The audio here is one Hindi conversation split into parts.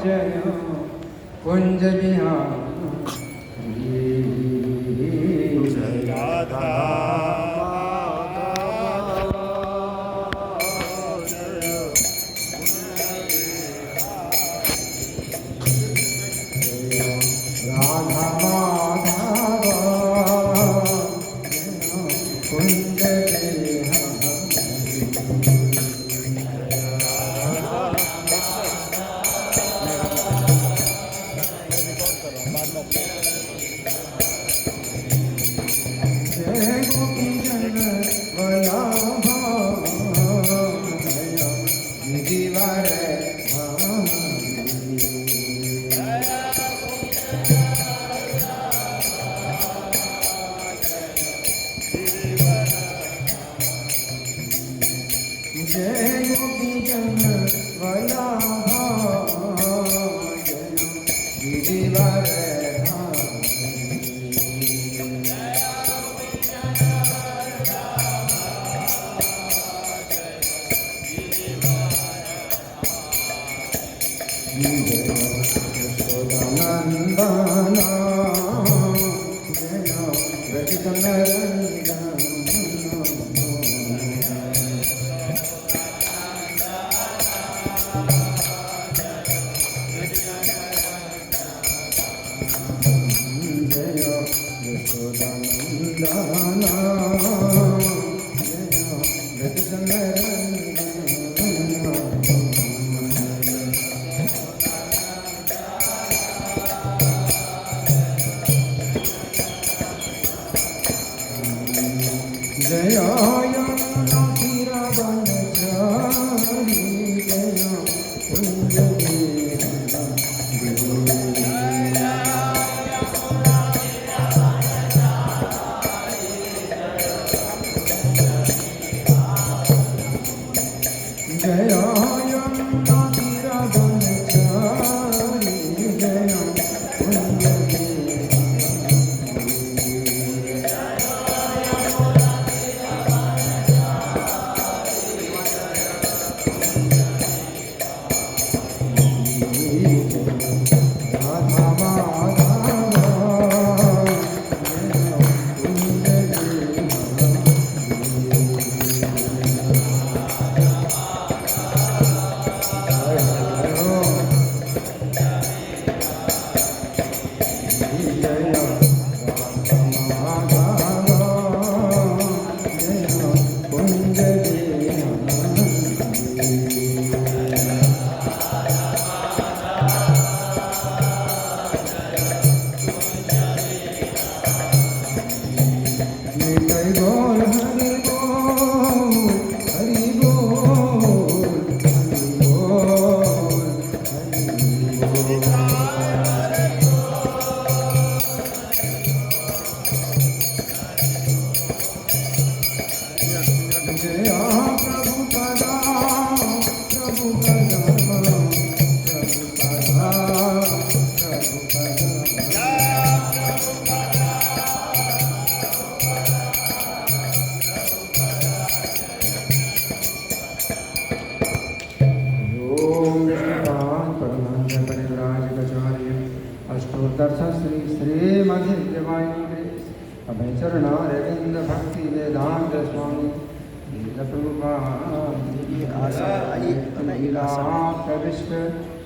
जय Kunj Bihari Radha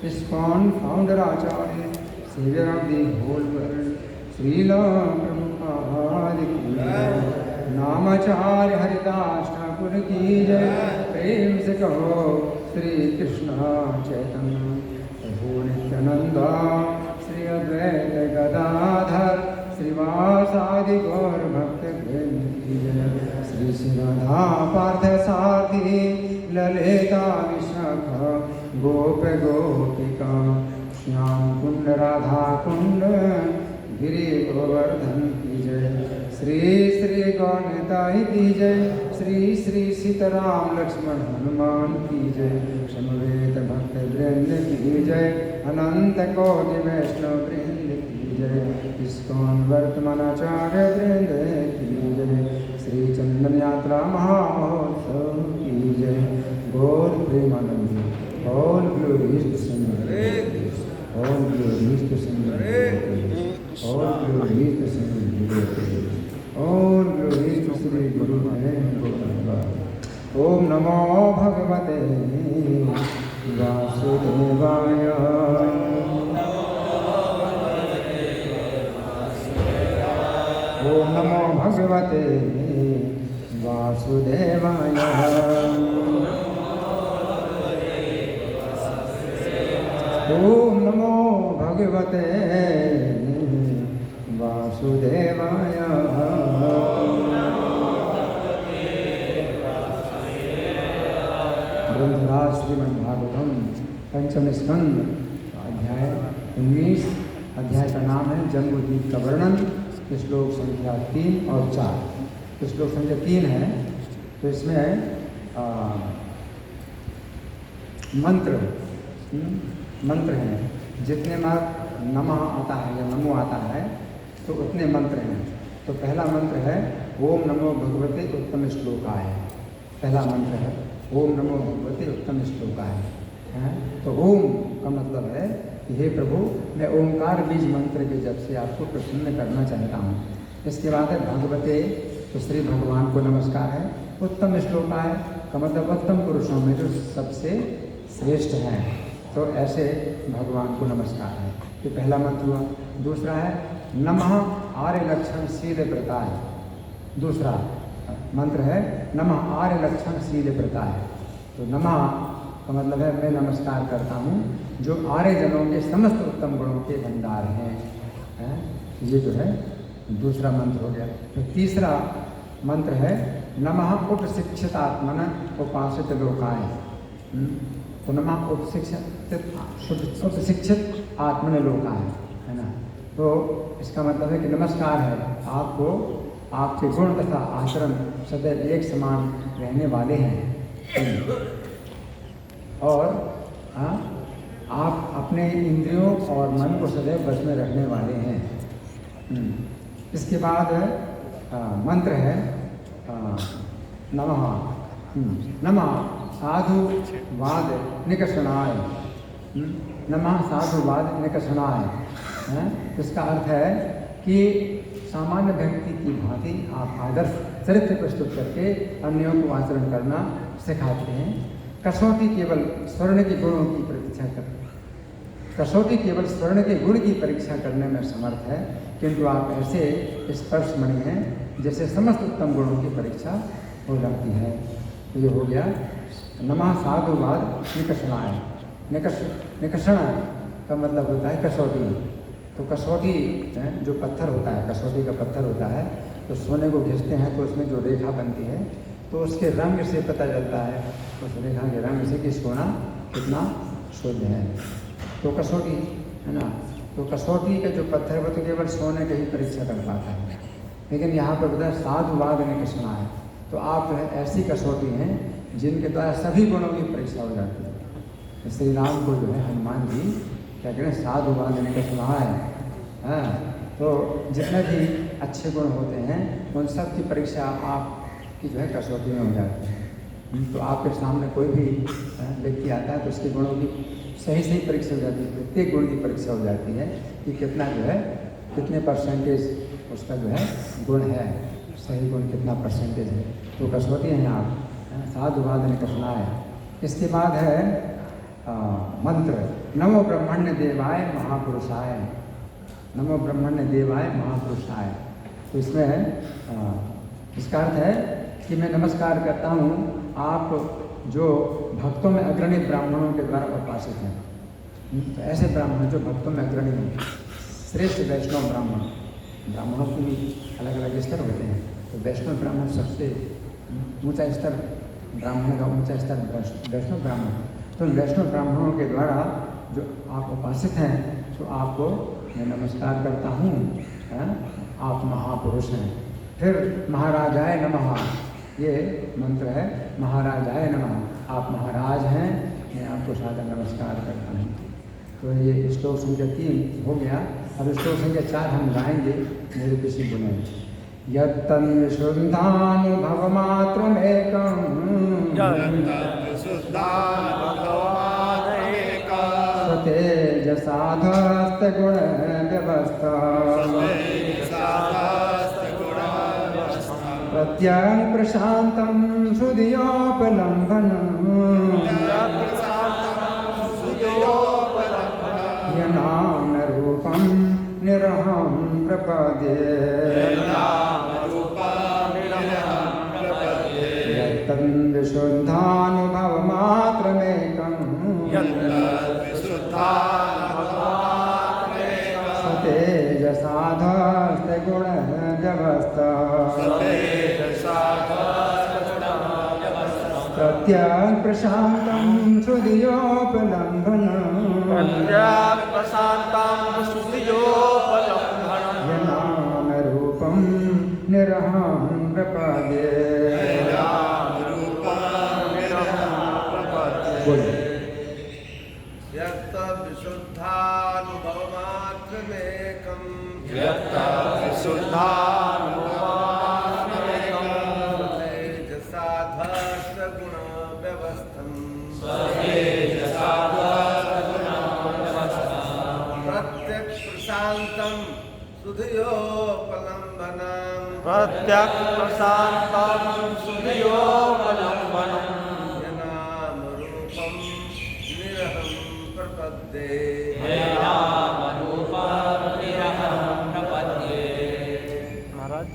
ISKCON founder Acharya, savior of the whole world, Srila Prabhupada ki jai, Namacharya Haridas Thakur ki jai, प्रेम से कहो श्री कृष्ण चैतन्य प्रभु नित्यानंदा, श्री अद्वैत गदाधर श्रीवासादि गौर भक्त वृंद की जय, श्री श्री राधा पार्थ सारथी ललिता विशाखा गोप गोपिका श्याम कुंड राधा कुंड गिरि गोवर्धन की जय, श्री श्री गौरताई की जय, श्री श्री सीताराम लक्ष्मण हनुमान की जय, समवेत भक्त वृंद की जय, अनंत कोटि वैष्णव वृंद की जय, ISKCON वर्तमान आचार्य वृंद की जय, श्री चंदन यात्रा महामहोत्सव की जय, गौर प्रेमानंद, all glories to ग्लोहीत सिंधुते और ग्लोहीत सिंधुते और ग्लोहीत श्री गुरुदेव। ओम नमो भगवते वासुदेवाय। ओम नमो भगवते वासुदेवाय। ओम नमो भगवते वासुदेवाय। ग्रंथराज श्रीमद्भागवतम पंचम स्कंद अध्याय 19। अध्याय का नाम है जम्बूद्वीप का वर्णन। श्लोक संख्या 3 और 4। श्लोक संख्या 3 है तो इसमें मंत्र हैं। जितने बार नमः आता है या नमो आता है तो उतने मंत्र हैं। तो पहला मंत्र है ओम नमो भगवते उत्तम श्लोकाय। पहला मंत्र है ओम नमो भगवते उत्तम श्लोकाय। तो ओम का मतलब है कि हे प्रभु मैं ओंकार बीज मंत्र के जप से आपको प्रसन्न करना चाहता हूँ। इसके बाद है भगवते, तो श्री भगवान को नमस्कार है। उत्तम श्लोकाय का मतलब उत्तम पुरुषों में जो सबसे श्रेष्ठ हैं, तो ऐसे भगवान को नमस्कार है। ये पहला मंत्र हुआ। दूसरा है नमः आर्य लक्षण शील व्रताय। दूसरा मंत्र है नमः आर्य लक्षण शील व्रताय। तो नमः का मतलब है मैं नमस्कार करता हूँ जो आर्य जनों के समस्त उत्तम गुणों के भंडार हैं। ये जो है दूसरा मंत्र हो गया। तो तीसरा मंत्र है नमः उपशिक्षित आत्मन उपासित लोकाय। तो नमः उपशिक्षित आत्मन लोकाय है ना। तो इसका मतलब है कि नमस्कार है आपको, आपके गुण तथा आचरण सदैव एक समान रहने वाले हैं और आप अपने इंद्रियों और मन को सदैव वश में रखने वाले हैं। इसके बाद मंत्र है नमः नमः साधुवाद निकषणाय। नमः साधुवाद निकषणाय। इसका अर्थ है कि सामान्य व्यक्ति की भांति आप आदर्श चरित्र प्रस्तुत करके अन्यों को आचरण करना सिखाते हैं। कसौटी केवल स्वर्ण के गुणों की परीक्षा कसौटी केवल स्वर्ण के गुण की परीक्षा करने में समर्थ है, किंतु आप ऐसे स्पर्शमणि हैं जैसे समस्त उत्तम गुणों की परीक्षा हो जाती है। तो ये हो गया नमः साधुवाद निकषणाय। निकषण का मतलब होता है कसौटी। तो कसौटी जो पत्थर होता है, कसौटी का पत्थर होता है, तो सोने को घिसते हैं तो उसमें जो रेखा बनती है तो उसके रंग से पता चलता है, उस रेखा के रंग से कि सोना कितना शुद्ध है। तो कसौटी है ना। तो कसौटी का जो पत्थर है वो तो केवल सोने का ही परीक्षा कर पाता है, लेकिन यहाँ पर बताया साधुवाद निकषणाय। तो आप जो है ऐसी कसौटी हैं जिनके द्वारा सभी गुणों की परीक्षा हो जाती है। श्री राम को जो है हनुमान जी क्या करें साधुवाद निकषणाय। तो जितने भी अच्छे गुण होते हैं उन सब की परीक्षा आपकी जो है कसौटी में हो जाती है। तो आपके सामने कोई भी व्यक्ति आता है तो उसके गुणों की सही परीक्षा हो जाती है। प्रत्येक गुण की परीक्षा हो जाती है कि कितना जो है कितने परसेंटेज उसका जो है गुण है, सही गुण कितना परसेंटेज है। तो कसौटी हैं आप साधुवाद निकषणाय। इसके बाद है मंत्र नमो ब्रह्मण्य देवाय महापुरुषाय। नमो ब्रह्मण्य देवाय महापुरुषाय। तो इसमें इसका अर्थ है कि मैं नमस्कार करता हूँ आप जो भक्तों में अग्रणी ब्राह्मणों के द्वारा उपासित हैं। तो ऐसे ब्राह्मण जो भक्तों में अग्रणी हैं, श्रेष्ठ वैष्णव ब्राह्मण। ब्राह्मणों के भी अलग अलग स्तर होते हैं। तो वैष्णव ब्राह्मण सबसे ऊंचा स्तर, ब्राह्मण का ऊंचा स्तर वैष्णव ब्राह्मण। तो वैष्णव ब्राह्मणों के द्वारा जो आप उपासित हैं तो आपको मैं नमस्कार करता हूँ। आप महापुरुष हैं। फिर महाराजाय नमः, ये मंत्र है महाराजाय नमः। आप महाराज हैं, मैं आपको सादर नमस्कार करता हूँ। तो ये श्लोक संख्या 3 हो गया। अब श्लोक संख्या 4 हम गाएंगे मेरे किसी गुणे। यत्तन्विशुद्धानुभवमात्रमेकं स्वतेज साधस्तगुण व्यवस्था प्रत्यं प्रशान्तं सुधियोपलम्बनम् यनामरूपं निरहं प्रपद्ये यत्तद्विशुद्धानुभवमात्रमेकम् सतेजसाधस्तगुणव्यवस्था प्रत्यं प्रशान्तं सुधियोपलम्बनम् यनामरूपं निरहं प्रपद्ये विशुद्धानुभवमात्रमेकम् प्रत्यक्प्रशान्तं सुधियोपलम्बनम् यनामरूपं निरहं प्रपद्ये महाराज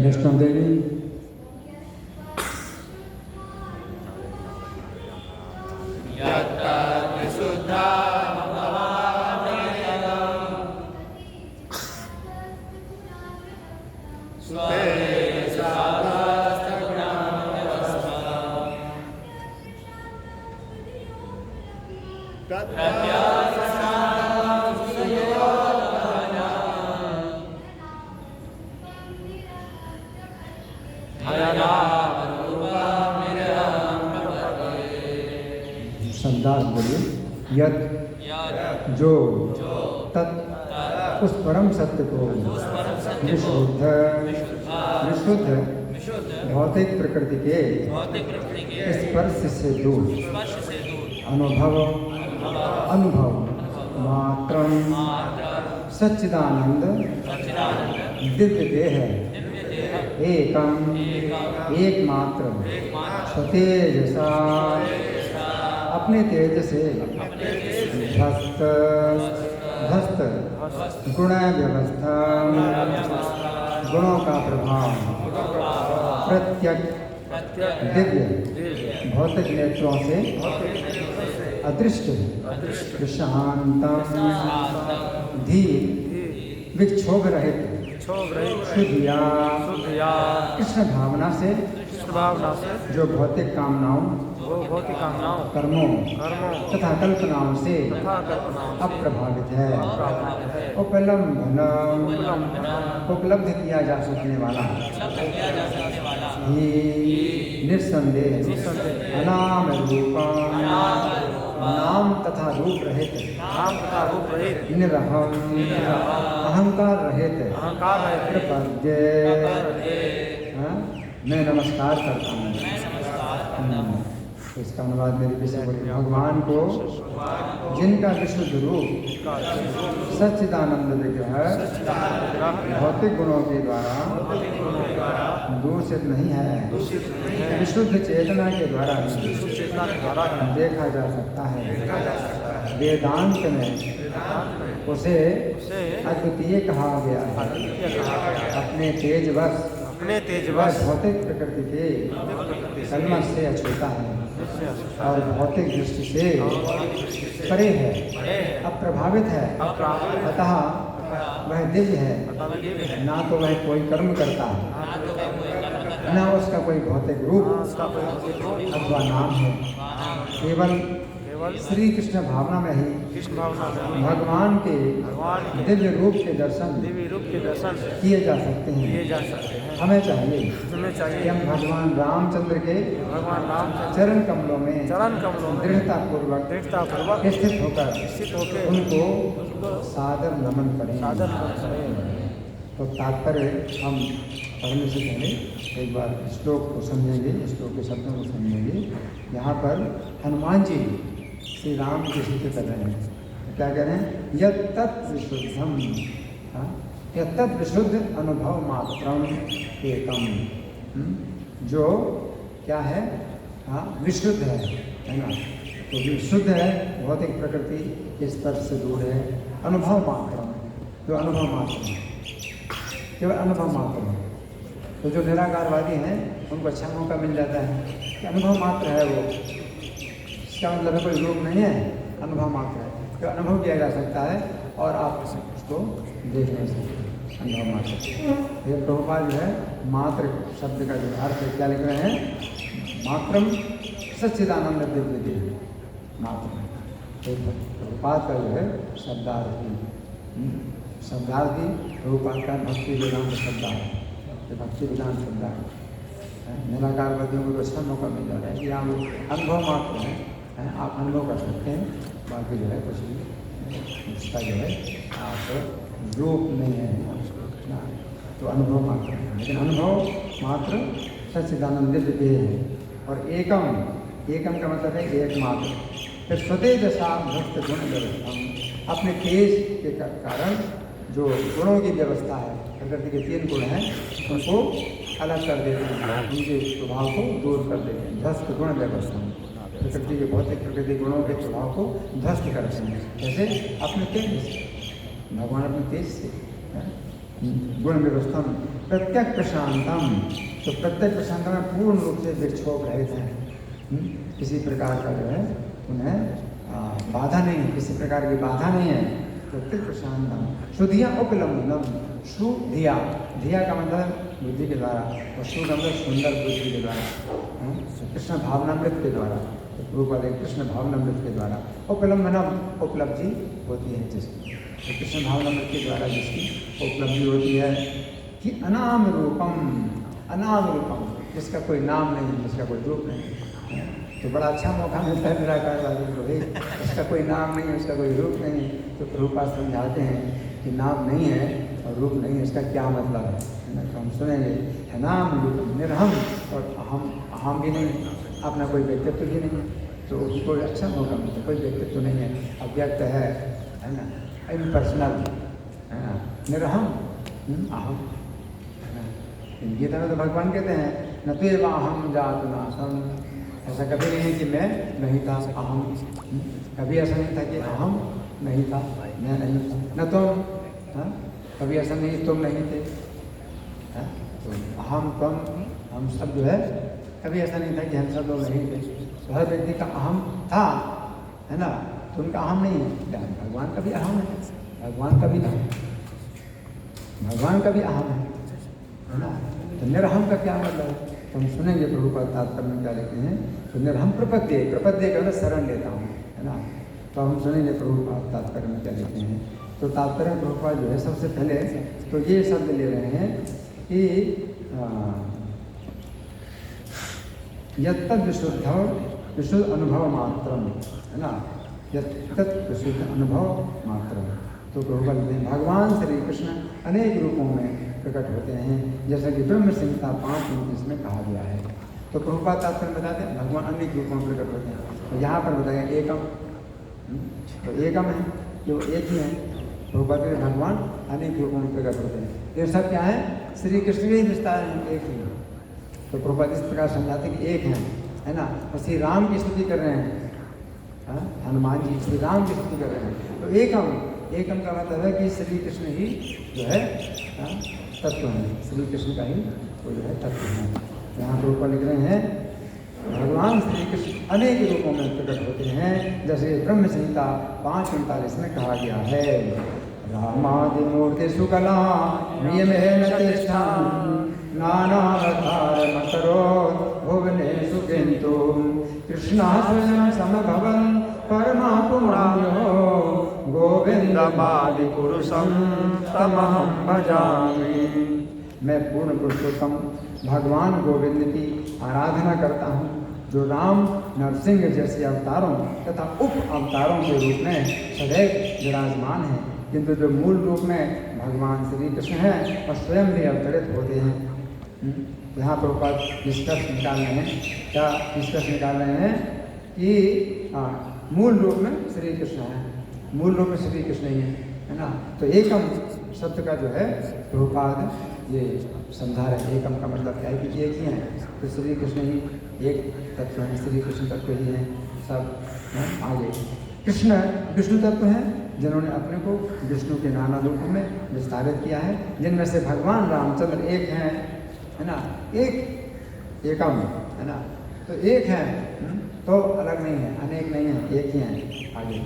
वैष्णव देवी बोलिए यत जो तत् उस परम सत्य को विशुद्ध भौतिक प्रकृति के स्पर्श से दूर अनुभव मात्र सच्चिदानंद दिव्य देह एकमात्र स्वतेजसा अपने तेज से भस्त गुण व्यवस्था गुणों का प्रभाव प्रत्यक दिव्य भौतिक नेत्रों से अदृष्ट प्रशांतम धीर विक्षोभ रहित शुद्धिया कृष्ण भावना से जो भौतिक कामनाओं कर्मों तथा कल्पनाओं से अप्रभावित है उपलब्ध किया जा सकने वाला ही निस्संदेह अनाम रूपम नाम तथा रूप रहित निरहम अहंकार रहित प्रपद्ये मैं नमस्कार करता हूँ। तो इसका अनुवाद मेरे पीछे बोले, भगवान को जिनका विशुद्ध रूप सच्चिदानंद विग्रह भौतिक गुणों के द्वारा दूषित नहीं है, विशुद्ध चेतना के द्वारा देखा जा सकता है। वेदांत में उसे अद्वितीय कहा गया है। अपने तेजवश भौतिक प्रकृति के कलमश से अछूता है और भौतिक दृष्टि से परे है, अप्रभावित है। अतः वह दिव्य है, ना तो वह कोई कर्म करता है, ना उसका कोई भौतिक रूप अथवा नाम है। केवल श्री कृष्ण भावना में ही भगवान के दिव्य रूप के दर्शन किए जा सकते हैं। हमें चाहिए कि हम भगवान रामचंद्र के चरण कमलों में दृढ़ता पूर्वक स्थित होकर उनको सादर नमन करें। तो तात्पर्य हम पढ़ने से पहले एक बार श्लोक को समझेंगे, श्लोक के शब्दों को समझेंगे। यहाँ पर हनुमान जी श्री राम की स्तुति कर रहे हैं। क्या कह रहे हैं? यत्तत् विशुद्धम, यत्तत् विशुद्ध अनुभव मात्रम एकम, जो क्या है? विशुद्ध है ना? तो विशुद्ध है, भौतिक प्रकृति के स्पर्श से दूर है। अनुभव मात्रम, जो अनुभव मात्र है, केवल अनुभव मात्र है। तो जो निराकारवादी हैं उनको अच्छा मौका मिल जाता है कि अनुभव मात्र है वो, इसका मतलब है कोई रूप नहीं है, अनुभव मात्र है, तो अनुभव किया जा सकता है और आप उसको देख नहीं सकते। अनुभव मात्र ये प्रभुपाद जो है मात्र शब्द का जो अर्थ है क्या लिख रहे हैं? मात्रम सच्चिदानंद दिव्य देव मात्र। तो प्रभुपाद का जो है शब्दार्थी प्रभुपाद का भक्ति वेदांत शब्दार्थ, भक्ति वेदांत शब्दार्थ। निराकारवादियों को तो अच्छा मौका मिल जाता है कि आप अनुभव मात्र हैं, आप अनुभव कर सकते हैं, बाकी जो है कुछ भी उसका जो है आप रूप नहीं है ना, तो अनुभव मात्र है। लेकिन अनुभव मात्र सच्चिदानंद दिव्य है। और एकम, एकम का मतलब है एक मात्र। फिर स्वतेजसा भक्त गुण व्यवस्था, अपने तेज के कारण जो गुणों की व्यवस्था है, प्रकृति के 3 गुण हैं उनको अलग कर देते हैं, उनके प्रभाव को दूर कर देते हैं। ध्वस्त गुण व्यवस्था, प्रकृति के भौतिक प्रकृति गुणों के प्रभाव को ध्वस्त करते हैं। जैसे अपने तेज से, भगवान अपने तेज से गुण व्यवस्था प्रत्यक्ष प्रशांतम, तो प्रत्यक्ष प्रशांत में पूर्ण रूप से विक्षोभ रहित हैं। किसी प्रकार का जो है उन्हें बाधा नहीं है, किसी प्रकार की बाधा नहीं है। प्रत्यक्ष प्रशांतम शुद्धिया उपलम्बनम, शुद्धिया, धिया का मतलब बुद्धि के द्वारा और शुद्ध मतलब सुंदर बुद्धि के द्वारा, कृष्ण भावनामृत के द्वारा, रूप कृष्ण भावनामृत के द्वारा। उपलम्बनम, उपलब्धि होती है जिसकी, तो कृष्ण भावनामृत के द्वारा जिसकी उपलब्धि होती है कि अनाम रूपम, अनाम रूपम, जिसका कोई नाम नहीं, जिसका कोई रूप नहीं। तो बड़ा अच्छा मौका मिलता है निराकारवादी को, उसका कोई नाम नहीं, उसका कोई रूप नहीं। तो प्रभुपाद समझाते हैं कि नाम नहीं है और रूप नहीं है, इसका क्या मतलब है ना? तो हम सुनेंगे है नाम रूप निरहम, और अहम भी नहीं, अपना कोई व्यक्तित्व भी नहीं, तो कोई अच्छा मौका मिलता है। कोई व्यक्तित्व नहीं है, अव्यक्त है ना, इम्पर्सनल है ना, निरहम अहम है ना। गीता में तो भगवान कहते हैं न तो अहम जातु नासम, ऐसा कभी नहीं है कि मैं नहीं था, अहम। कभी ऐसा नहीं था कि अहम नहीं था, मैं नहीं था, न तुम, कभी ऐसा नहीं तुम नहीं थे। तो अहम तुम हम सब जो है, कभी ऐसा नहीं था कि हम सब लोग नहीं थे। तो हर व्यक्ति का अहम था, है ना, तो उनका अहम नहीं है। भगवान का भी अहम है, भगवान का भी नहीं, भगवान का भी अहम है ना। तो निरहम का क्या मतलब है? तो हम सुनेंगे प्रभुपाद तात्पर्य में क्या लिखते हैं। तो निरहम प्रपद्ये, प्रपद्ये का मतलब शरण लेता हूँ, है ना। तो हम सुनेंगे प्रभुपाद तात्पर्य में क्या लिखते हैं। तो तात्पर्य में प्रभुपाद जो है सबसे पहले तो ये शब्द ले रहे हैं कि यत्तद् विशुद्ध विशुद्ध अनुभव मात्रम, है ना, यत्तद् विशुद्ध अनुभव मात्रम। तो प्रभुपाद कहते हैं भगवान श्री कृष्ण अनेक रूपों में प्रकट होते हैं, जैसा कि ब्रह्म संहिता 5:29 में कहा गया है। तो तो प्रभुपाद तात्पर्य बताते हैं भगवान अनेक रूपों में प्रकट होते हैं। तो यहाँ पर बताया एकम, तो एकम है जो एक ही है। प्रभुपाद कहते हैं भगवान अनेक रूपों में प्रकट होते हैं। ये सब क्या है? श्री कृष्ण के ही विस्तार है, एक ही है। तो प्रभुपाद इस प्रकार समझाते हैं कि एक है ना। और श्री राम की स्तुति कर रहे हैं, हनुमान जी श्री राम की स्तुति कर रहे हैं। तो एकम, एकम का मतलब है कि श्री कृष्ण ही जो है तत्व है, श्री कृष्ण का ही वो जो है तत्व है। यहाँ पर ऊपर लिख रहे हैं भगवान श्री कृष्ण अनेक रूपों में प्रकट होते हैं, जैसे ब्रह्म संहिता 5:39 में कहा गया है। रामादि मूर्ति सुकला नियमेन तिष्ठन् नानावतारम करोत् भुवनेषु किन्तु कृष्णः स्वयं समभवन् परमा पुमानो गोविन्दमादि पुरुषं तमहं भजामि। मैं पूर्ण पुरुषोत्तम भगवान गोविंद की आराधना करता हूँ, जो राम नरसिंह जैसे अवतारों तथा उप अवतारों के रूप में सदैव विराजमान है, किंतु जो मूल रूप में भगवान श्री कृष्ण हैं और स्वयं भी अवतरित होते हैं। यहाँ पर निष्कर्ष निकाल रहे हैं, क्या निष्कर्ष निकाल रहे हैं कि मूल रूप में श्री कृष्ण है, मूल रूप में श्री कृष्ण ही है ना। तो एकम शब्द का जो है प्रभुपाद ये समझा रहे। एकम का मतलब क्या है कि एक ही है, तो श्री कृष्ण ही एक तत्व है, श्री कृष्ण तत्व ही है सब है। आगे कृष्ण विष्णु तत्व है, जिन्होंने अपने को विष्णु के नाना रूपों में विस्तारित किया है, जिनमें से भगवान रामचंद्र एक हैं, है ना। एक एकम है ना, तो एक है, तो अलग नहीं है, अनेक नहीं है, एक ही है। आगे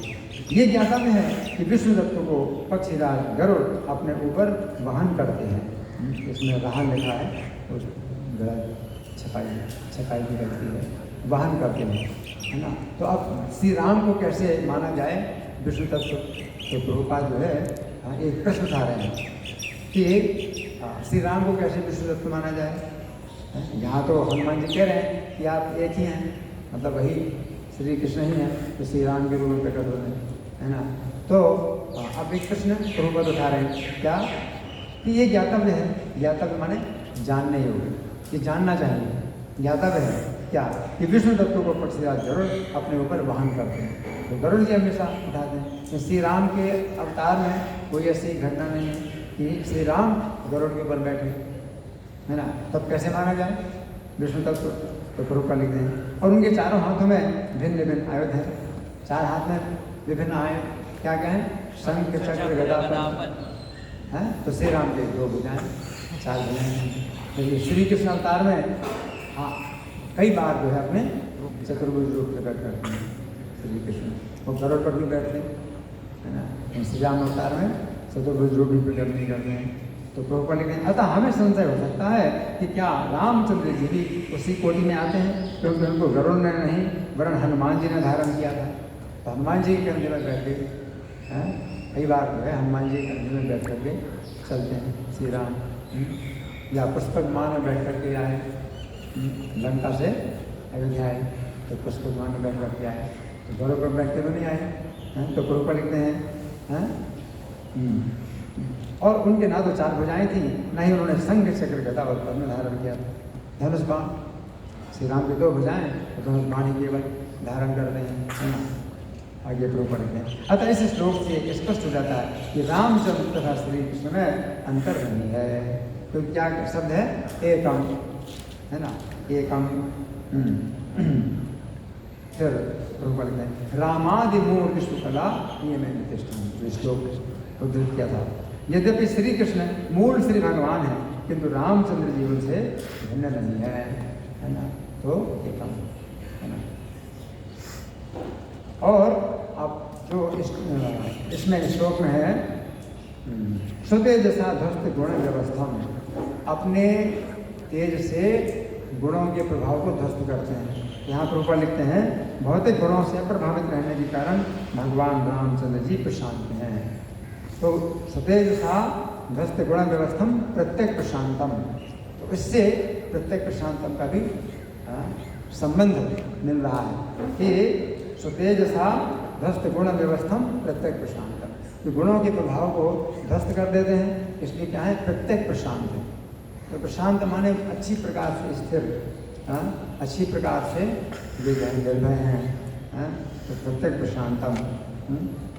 ये ज्ञातव्य है कि विष्णु तत्व को पक्षीराज गरुड़ अपने ऊपर वहन करते हैं। इसमें वाहन लिखा है, उस छपाई की गलती है, वाहन करते हैं, है ना। तो अब श्री राम को कैसे माना जाए विष्णु तत्व? तो प्रभुपाद जो है एक प्रश्न उठा रहे हैं कि श्री राम को कैसे विष्णु तत्व माना जाए। यहाँ तो हनुमान जी कह रहे हैं कि आप एक ही हैं, मतलब वही श्री कृष्ण ही हैं, तो श्री राम के रूप में प्रकट हो रहे हैं, है ना। तो अब एक प्रश्न प्रभुपाद उठा रहे हैं क्या कि ये ज्ञातव्य है, ज्ञातव्य माने जानने योग्य, ये जानना चाहिए। ज्ञातव्य है क्या कि विष्णु तत्व को पक्षीराज गरुड़ अपने ऊपर वाहन करते हैं, तो गरुड़ जी हमेशा उठाते हैं। तो श्री राम के अवतार में कोई ऐसी घटना नहीं है कि श्री राम गरुड़ के ऊपर बैठे, है ना। तब कैसे माना जाए विष्णु तत्व? तो प्रभुपाद लिखते हैं और उनके चारों हाथों में भिन्न भिन्न आयुध है, चार हाथ में विभिन्न आयुध, क्या क्या है? शंख चक्र गदा है। तो श्री राम के दो भुजाएं, चार भुजाएं। तो ये श्री कृष्ण अवतार में कई बार जो है अपने चतुर्भुज रूप प्रकट करते हैं श्री कृष्ण, और गरुड़ पर भी बैठते हैं, है ना। श्री राम अवतार में चतुर्भुज रूप भी प्रकट नहीं करते हैं। तो प्रभुपाद लिखते हैं अतः हमें संशय हो सकता है कि क्या रामचंद्र जी भी उसी कोटि में आते हैं, क्योंकि उनको गरुड़ ने नहीं वरन हनुमान जी ने धारण किया था। तो हनुमान जी के कंधे में बैठ गए हैं, कई बार जो है हनुमान जी के कंधे में बैठ करके चलते हैं श्री राम, या पुष्पक विमान में बैठ करके आए, लंका से अयोध्या आए तो पुष्पक विमान में बैठ करके आए, तो गरुड़ पर बैठते हुए नहीं आए। तो प्रभुपाद लिखते हैं और उनके ना तो चार भुजाएं थी, ना ही उन्होंने शंख चक्र गदा और पद्म धारण किया था। धनुष बाण, श्री राम की दो भुजाएं, तो धनुष बाण ही केवल धारण कर रहे हैं, है ना। आगे प्रभुपाद लिखते हैं अतः इस श्लोक से स्पष्ट हो जाता है कि रामचंद्र तथा श्री कृष्ण में अंतर नहीं है। तो क्या शब्द है? एकम, है ना, एकम। फिर प्रभुपाद लिखते हैं रामादि मूर्ति शुक्ला नियमेन तिष्ठन्, जो श्लोक उद्धृत किया था। यद्यपि श्री कृष्ण मूल श्री भगवान है, किंतु रामचंद्र जी उनसे भिन्न नहीं है ना। तो एकम, है ना। और अब जो इसमें श्लोक में है सुतेजसा ध्वस्त गुण व्यवस्था में, अपने तेज से गुणों के प्रभाव को ध्वस्त करते हैं। यहाँ पर ऊपर लिखते हैं भौतिक गुणों से प्रभावित रहने के कारण भगवान रामचंद्र जी प्रशांत हैं। तो सतेजसा ध्वस्त गुण व्यवस्थम प्रत्येक प्रशांतम, तो इससे प्रत्येक प्रशांतम का भी संबंध मिल रहा है कि सुतेजसा ध्वस्त गुण व्यवस्थम प्रत्येक प्रशांतम, तो गुणों के प्रभाव को ध्वस्त कर देते हैं, इसलिए क्या है? प्रत्येक प्रशांत है। तो प्रशांत माने अच्छी प्रकार से स्थिर, अच्छी प्रकार से वे निर्भय हैं। तो प्रत्येक प्रशांतम,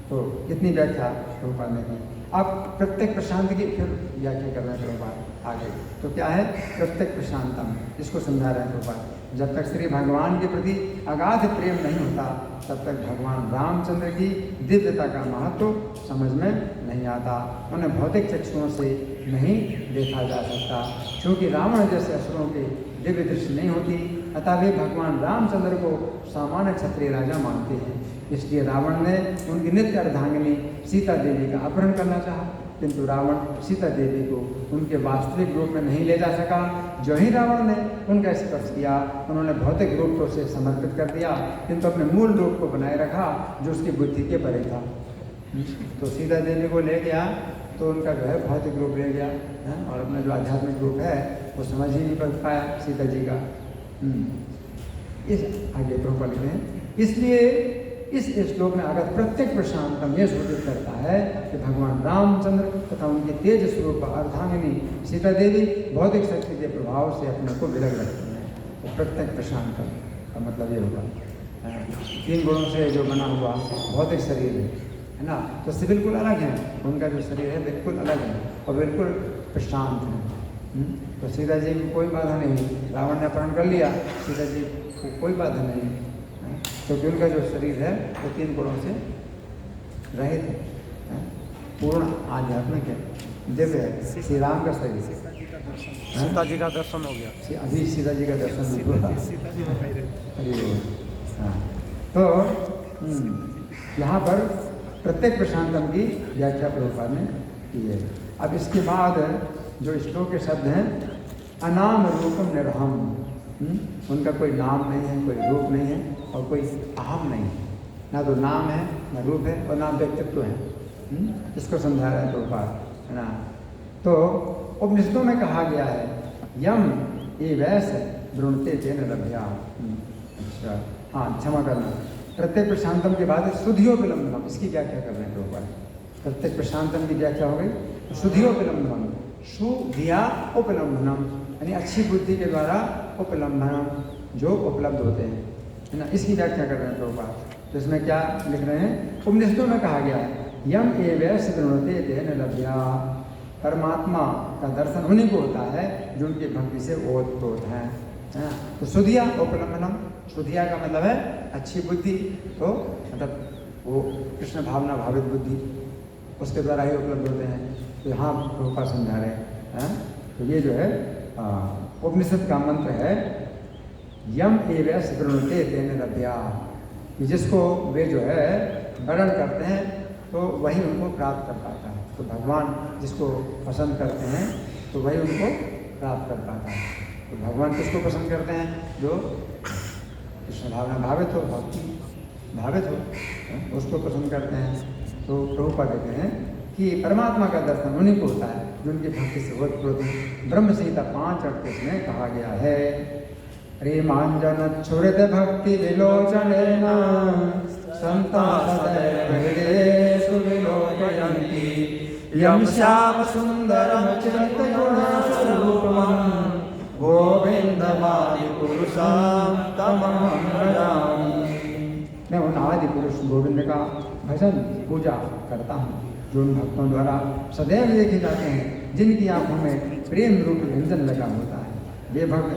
तो कितनी व्याख्या प्रभुपाद ने की। अब प्रत्येक प्रशांत की फिर व्याख्या कर रहे हैं प्रभुपाद आगे। तो क्या है प्रत्येक प्रशांतम, इसको समझा रहे हैं प्रभुपाद। जब तक श्री भगवान के प्रति अगाध प्रेम नहीं होता तब तक भगवान रामचंद्र की दिव्यता का महत्व समझ में नहीं आता, उन्हें भौतिक चक्षुओं से नहीं देखा जा सकता। क्योंकि रावण जैसे असुरों के दिव्य दृष्टि नहीं होती, अतः वे भगवान रामचंद्र को सामान्य क्षत्रिय राजा मानते हैं। इसलिए रावण ने उनकी नित्य अर्धांगिनी सीता देवी का अपहरण करना चाहा, किंतु रावण सीता देवी को उनके वास्तविक रूप में नहीं ले जा सका। जो ही रावण ने उनका स्पर्श किया, उन्होंने भौतिक रूप को उसे समर्पित कर दिया, किंतु अपने मूल रूप को बनाए रखा जो उसकी बुद्धि के परे था। तो सीता देवी को ले गया तो उनका जो है भौतिक रूप ले गया, और अपना जो आध्यात्मिक रूप है वो समझ ही नहीं कर पाया सीता जी का। इस आगे प्रभुपाद लिखते हैं, इसलिए इस श्लोक में आकर प्रत्येक प्रशांतम यह सूचित करता है कि भगवान रामचंद्र तथा उनकी तेज स्वरूप अर्धांगिनी सीता देवी भौतिक शक्ति के प्रभाव से अपने को विलग रखते हैं। तो प्रत्येक प्रशांतम का मतलब ये होगा 3 गुणों से जो बना हुआ भौतिक शरीर है ना, तो इससे बिल्कुल अलग है। उनका जो शरीर है बिल्कुल अलग है और बिल्कुल प्रशांत है। तो सीता जी को कोई बाधा नहीं, रावण ने अपहरण कर लिया, सीता जी को कोई बाधा नहीं, क्योंकि उनका जो शरीर है वो 3 गुणों से रहित है, पूर्ण आध्यात्मिक है, दिव्य है। श्री राम का शरीर, सीता जी का दर्शन हो गया, अभी सीता जी का दर्शन हुआ। तो यहाँ पर प्रत्येक प्रशांतम की व्याख्या प्रभुपाद ने की है। अब इसके बाद जो श्लोक के शब्द हैं, अनाम रूपम निर्हम, उनका कोई नाम नहीं है, कोई रूप नहीं है और कोई अहम नहीं है, ना तो नाम है ना रूप है और ना व्यक्तित्व है। इसको समझा रहा है प्रभुपाद, है ना। तो उपनिषदों में कहा गया है यम ये वैसे वृणते तेन लभ्या। अच्छा, हाँ क्षमा करना, प्रत्येक प्रशांतम के बाद शुद्धियोपलम्बनम, इसकी व्याख्या कर रहे हैं प्रभुपाद। प्रत्येक प्रशांतम की व्याख्या हो गई शुद्धियोपलम्बनम, शुद्धिया उपलम्बनम यानी अच्छी बुद्धि के द्वारा उपलम्बनम जो उपलब्ध होते हैं, है ना, इसकी व्याख्या कर रहे हैं प्रभुपाद। तो इसमें क्या लिख रहे हैं, उपनिषदों में कहा गया है यम एवैस वृणते तेन लभ्या, परमात्मा का दर्शन उन्हीं को होता है जो उनकी भक्ति से ओतप्रोत है। तो शुद्धिया उपलम्बनम, शुद्धिया का मतलब है अच्छी बुद्धि, तो मतलब वो कृष्ण भावना भावित बुद्धि, उसके द्वारा ही उपलब्ध होते हैं। तो यहाँ प्रभुपाद समझा रहे हैं। तो ये जो है उपनिषद का मंत्र है यम एवैस वृणते तेन लभ्या, जिसको वे जो है वर्णन करते हैं तो वही उनको प्राप्त कर पाता है। तो भगवान जिसको पसंद करते हैं तो वही उनको प्राप्त कर पाता है। तो भगवान किसको पसंद करते हैं, जो कृष्ण भावना भावित हो, भक्ति भावित हो, उसको पसंद करते हैं। तो प्रभुपाद कहते हैं कि परमात्मा का दर्शन उन्हीं को होता है जो उनकी भक्ति से ओतप्रोत है। ब्रह्म संहिता 5:38 में कहा गया है प्रेमांजनच्छुरित भक्ति विलोचनेन संता सदैव हृदयेषु विलोकयन्ति यं श्याम सुंदरं चित्तगुणस्वरूपं गोविंदमादि पुरुषं तमहं भजामि। मैं उन आदि पुरुष गोविंद का भजन पूजा करता हूँ जो उन भक्तों द्वारा सदैव देखे जाते हैं जिनकी आंखों में प्रेम रूप व्यंजन लगा होता है। वे भक्त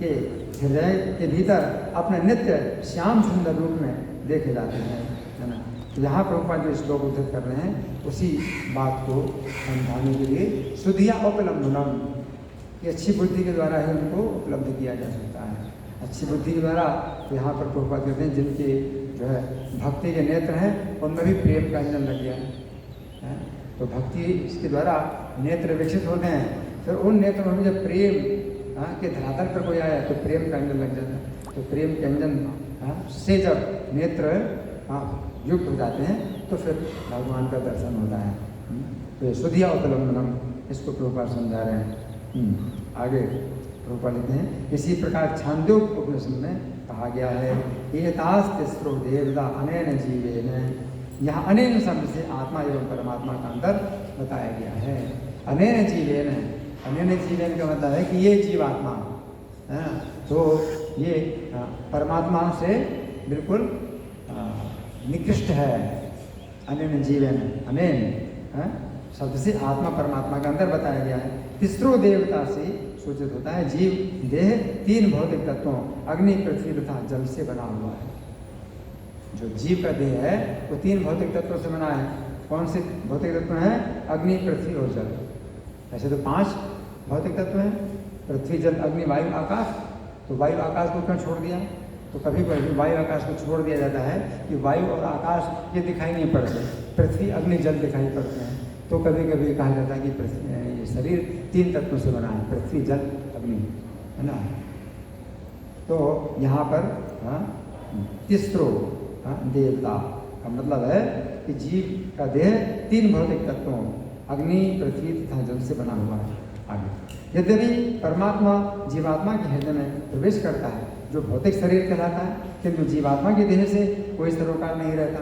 के हृदय के भीतर अपने नित्य श्याम सुंदर रूप में देखे जाते हैं, है ना। तो यहाँ प्रभुपाद जो श्लोक उद्धृत कर रहे हैं उसी बात को समझाने के लिए शुद्धिया उपलम्बनम, कि अच्छी बुद्धि के द्वारा ही उनको उपलब्ध किया जा सकता है। अच्छी बुद्धि के द्वारा यहाँ पर प्रभुपाद कहते हैं जिनके जो है भक्ति के नेत्र हैं उनमें भी प्रेम का इंजन लग गया है। तो भक्ति इसके द्वारा नेत्र विकसित होते हैं, फिर उन नेत्रों में जब प्रेम के धरातल पर कोई आया तो प्रेम का इंजन लग जाता है। तो प्रेम के इंजन से जब नेत्र युक्त हो जाते हैं तो फिर भगवान का दर्शन होता है। तो शुद्धिया उपलम्बनम, इसको प्रभुपाद समझा रहे हैं। आगे प्रभुपाद लिखते हैं इसी प्रकार छांदोग्य उपनिषद में कहा गया है एतास्तिस्रो देवता अनेन जीवेन, यहाँ अनेन शब्द से आत्मा एवं परमात्मा का अंतर बताया गया है। अनेन जीवेन, अनेन जीवेन का मतलब है कि ये जीवात्मा है तो ये परमात्मा से बिल्कुल निकृष्ट है। अनेन जीवन अनेन शब्द से आत्मा परमात्मा के अंदर बताया गया है। तीसरो देवता से सूचित होता है। जीव देह 3 भौतिक तत्वों अग्नि, पृथ्वी तथा जल से बना हुआ है। जो जीव का देह है वो 3 भौतिक तत्वों से बना है। कौन से भौतिक तत्व हैं? अग्नि, पृथ्वी और जल। ऐसे तो 5 भौतिक तत्व हैं, पृथ्वी, जल, अग्नि, वायु, आकाश। तो वायु आकाश को क्यों छोड़ दिया? तो कभी कभी वायु आकाश को छोड़ दिया जाता है कि वायु और आकाश ये दिखाई नहीं पड़ते, पृथ्वी, अग्नि, जल दिखाई पड़ते हैं। तो कभी कभी कहा जाता है कि पृथ्वी, ये शरीर 3 तत्वों से बना है, पृथ्वी, जल, अग्नि, है ना। तो यहाँ पर तीसरो देवता का मतलब है कि जीव का देह 3 भौतिक तत्वों अग्नि, पृथ्वी तथा जल से बना हुआ है। आगे, यद्यपि परमात्मा जीवात्मा के हृदय में प्रवेश करता है, जो भौतिक शरीर कहलाता है, किंतु जीवात्मा के देह से कोई सरोकार नहीं रहता।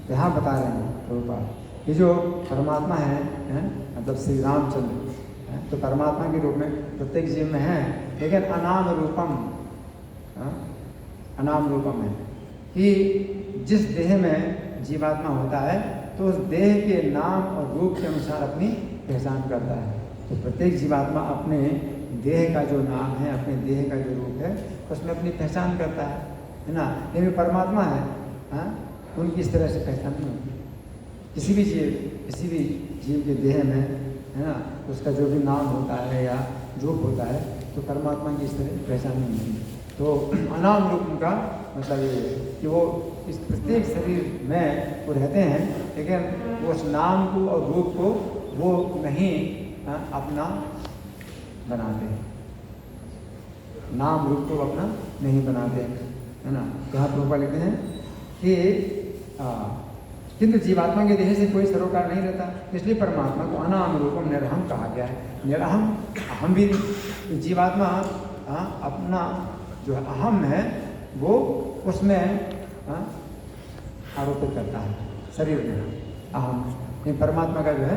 तो यहाँ बता रहे हैं प्रभुपाद, ये जो परमात्मा है मतलब श्री रामचंद्र तो परमात्मा के रूप में प्रत्येक जीव में है, लेकिन अनाम रूपम है कि जिस देह में जीवात्मा होता है तो उस देह के नाम और रूप के अनुसार अपनी पहचान करता है। तो प्रत्येक जीवात्मा अपने देह का जो नाम है, अपने देह का जो रूप है, उसमें अपनी पहचान करता है ना। लेकिन परमात्मा है उनकी इस तरह से पहचान नहीं होती। किसी भी जीव के देह में है ना, उसका जो भी नाम होता है या रूप होता है, तो परमात्मा की इस तरह पहचान नहीं होती। तो अनाम रूप उनका मतलब ये है कि वो इस प्रत्येक शरीर में वो रहते हैं, लेकिन वो उस नाम को और रूप को वो नहीं अपना बनाते हैं, नाम रूप को अपना नहीं बनाते हैं, है ना। यहाँ प्रभुपाद लिखते हैं कि किंतु जीवात्मा के देह से कोई सरोकार नहीं रहता, इसलिए परमात्मा को अनाम रूपम निरहम कहा गया है। निरहम अहम भी जीवात्मा अपना जो अहम है वो उसमें आरोपित करता है शरीर में अहम, लेकिन परमात्मा का जो है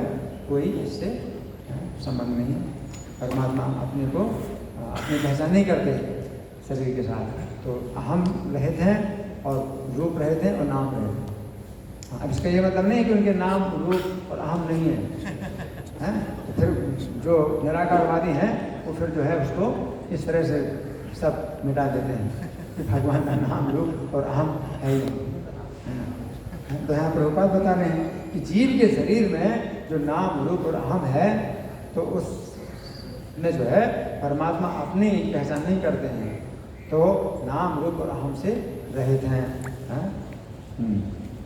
कोई इससे संबंध नहीं है। परमात्मा अपने को अपनी पहचान नहीं करते शरीर के साथ, तो अहम रहित हैं और रूप रहित हैं और नाम रहित हैं। अब इसका ये मतलब नहीं है कि उनके नाम, रूप और अहम नहीं है, तो फिर जो निराकारवादी हैं वो फिर जो है उसको इस तरह से सब मिटा देते हैं कि भगवान का नाम, रूप और अहम है ही नहीं। तो यहाँ प्रभुपाद बता रहे हैं कि जीव के शरीर में जो नाम, रूप और अहम है, तो उसमें जो है परमात्मा अपनी पहचान नहीं करते हैं, तो नाम, रूप और अहम से रहित हैं।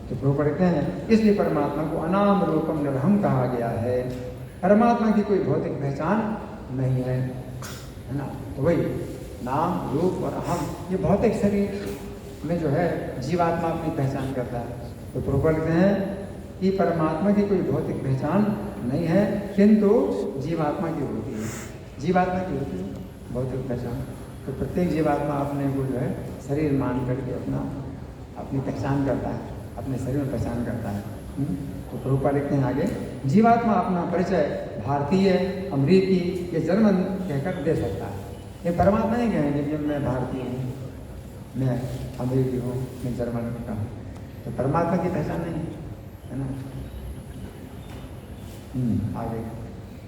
तो प्रभुपाद कहते हैं इसलिए परमात्मा को अनाम रूपम निरहम कहा गया है। परमात्मा की कोई भौतिक पहचान नहीं है ना। तो वही नाम, रूप और अहम ये भौतिक शरीर में जो है जीवात्मा अपनी पहचान करता है। तो प्रभुपाद कहते हैं कि परमात्मा की कोई भौतिक पहचान नहीं है, किंतु जीवात्मा की होती है, जीवात्मा की होती है भौतिक पहचान। तो प्रत्येक जीवात्मा अपने को जो है शरीर मान करके अपनी पहचान करता है, अपने शरीर में पहचान करता है। तो प्रभुपाद लिखते हैं आगे, जीवात्मा अपना परिचय भारतीय, अमरीकी या जर्मन कहकर दे सकता है। ये परमात्मा नहीं कहेंगे कि मैं भारतीय हूँ, मैं अमरीकी हूँ, मैं जर्मन का हूँ, तो परमात्मा की पहचान नहीं है ना। आगे,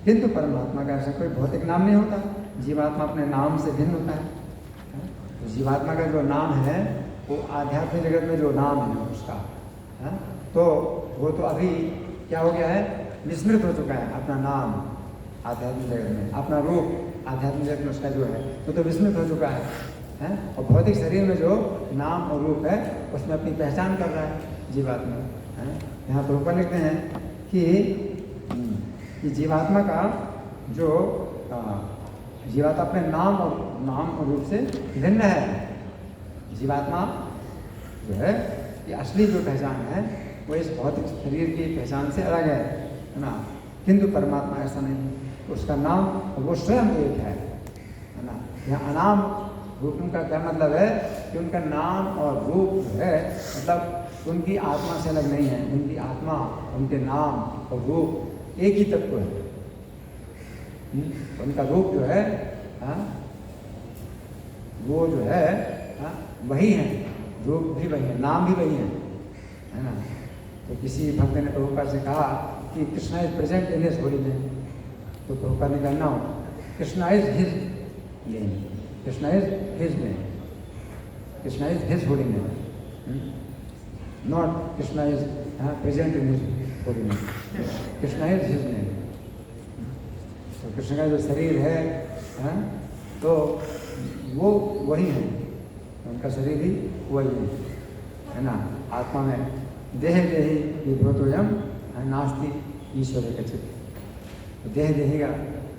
किंतु परमात्मा का ऐसा कोई भौतिक नाम नहीं होता, जीवात्मा अपने नाम से भिन्न होता है। तो जीवात्मा का जो नाम है वो आध्यात्मिक जगत में जो नाम है उसका तो वो तो अभी क्या हो गया है, विस्मृत हो चुका है। अपना नाम आध्यात्मिक जगत में, अपना रूप आध्यात्मिक जगत में उसका जो है वो तो विस्मृत हो चुका है। और भौतिक शरीर में जो नाम और रूप है उसमें अपनी पहचान कर रहा है जीवात्मा। यहाँ पर ऊपर लिखते हैं कि जीवात्मा का जो जीवात्मा अपने नाम और रूप से भिन्न है। जीवात्मा जो है ये असली जो पहचान है वो इस भौतिक शरीर की पहचान से अलग है ना। किंतु परमात्मा ऐसा नहीं, उसका नाम वो स्वयं एक है ना। यहाँ अनाम रूप का क्या मतलब है कि उनका नाम और रूप जो है मतलब उनकी आत्मा से अलग नहीं है। उनकी आत्मा, उनके नाम और रूप एक ही तत्व है। उनका रूप जो है वो जो है हाँ, वही है, रूप भी वही है, नाम भी वही है ना। तो किसी भक्त ने प्रभुपाद से कहा कि Krishna is present in his holy name, तो प्रभुपाद ने कहा ना, Krishna is his name, Krishna is his name, Krishna is his holy name, not Krishna is present in his holy name, Krishna is his name. तो कृष्ण का जो शरीर है तो वो वही है, उनका शरीर भी वही है ना। आत्मा में देह देही विभूतोयम नास्ति ईश्वर के चित्त, तो देह देही का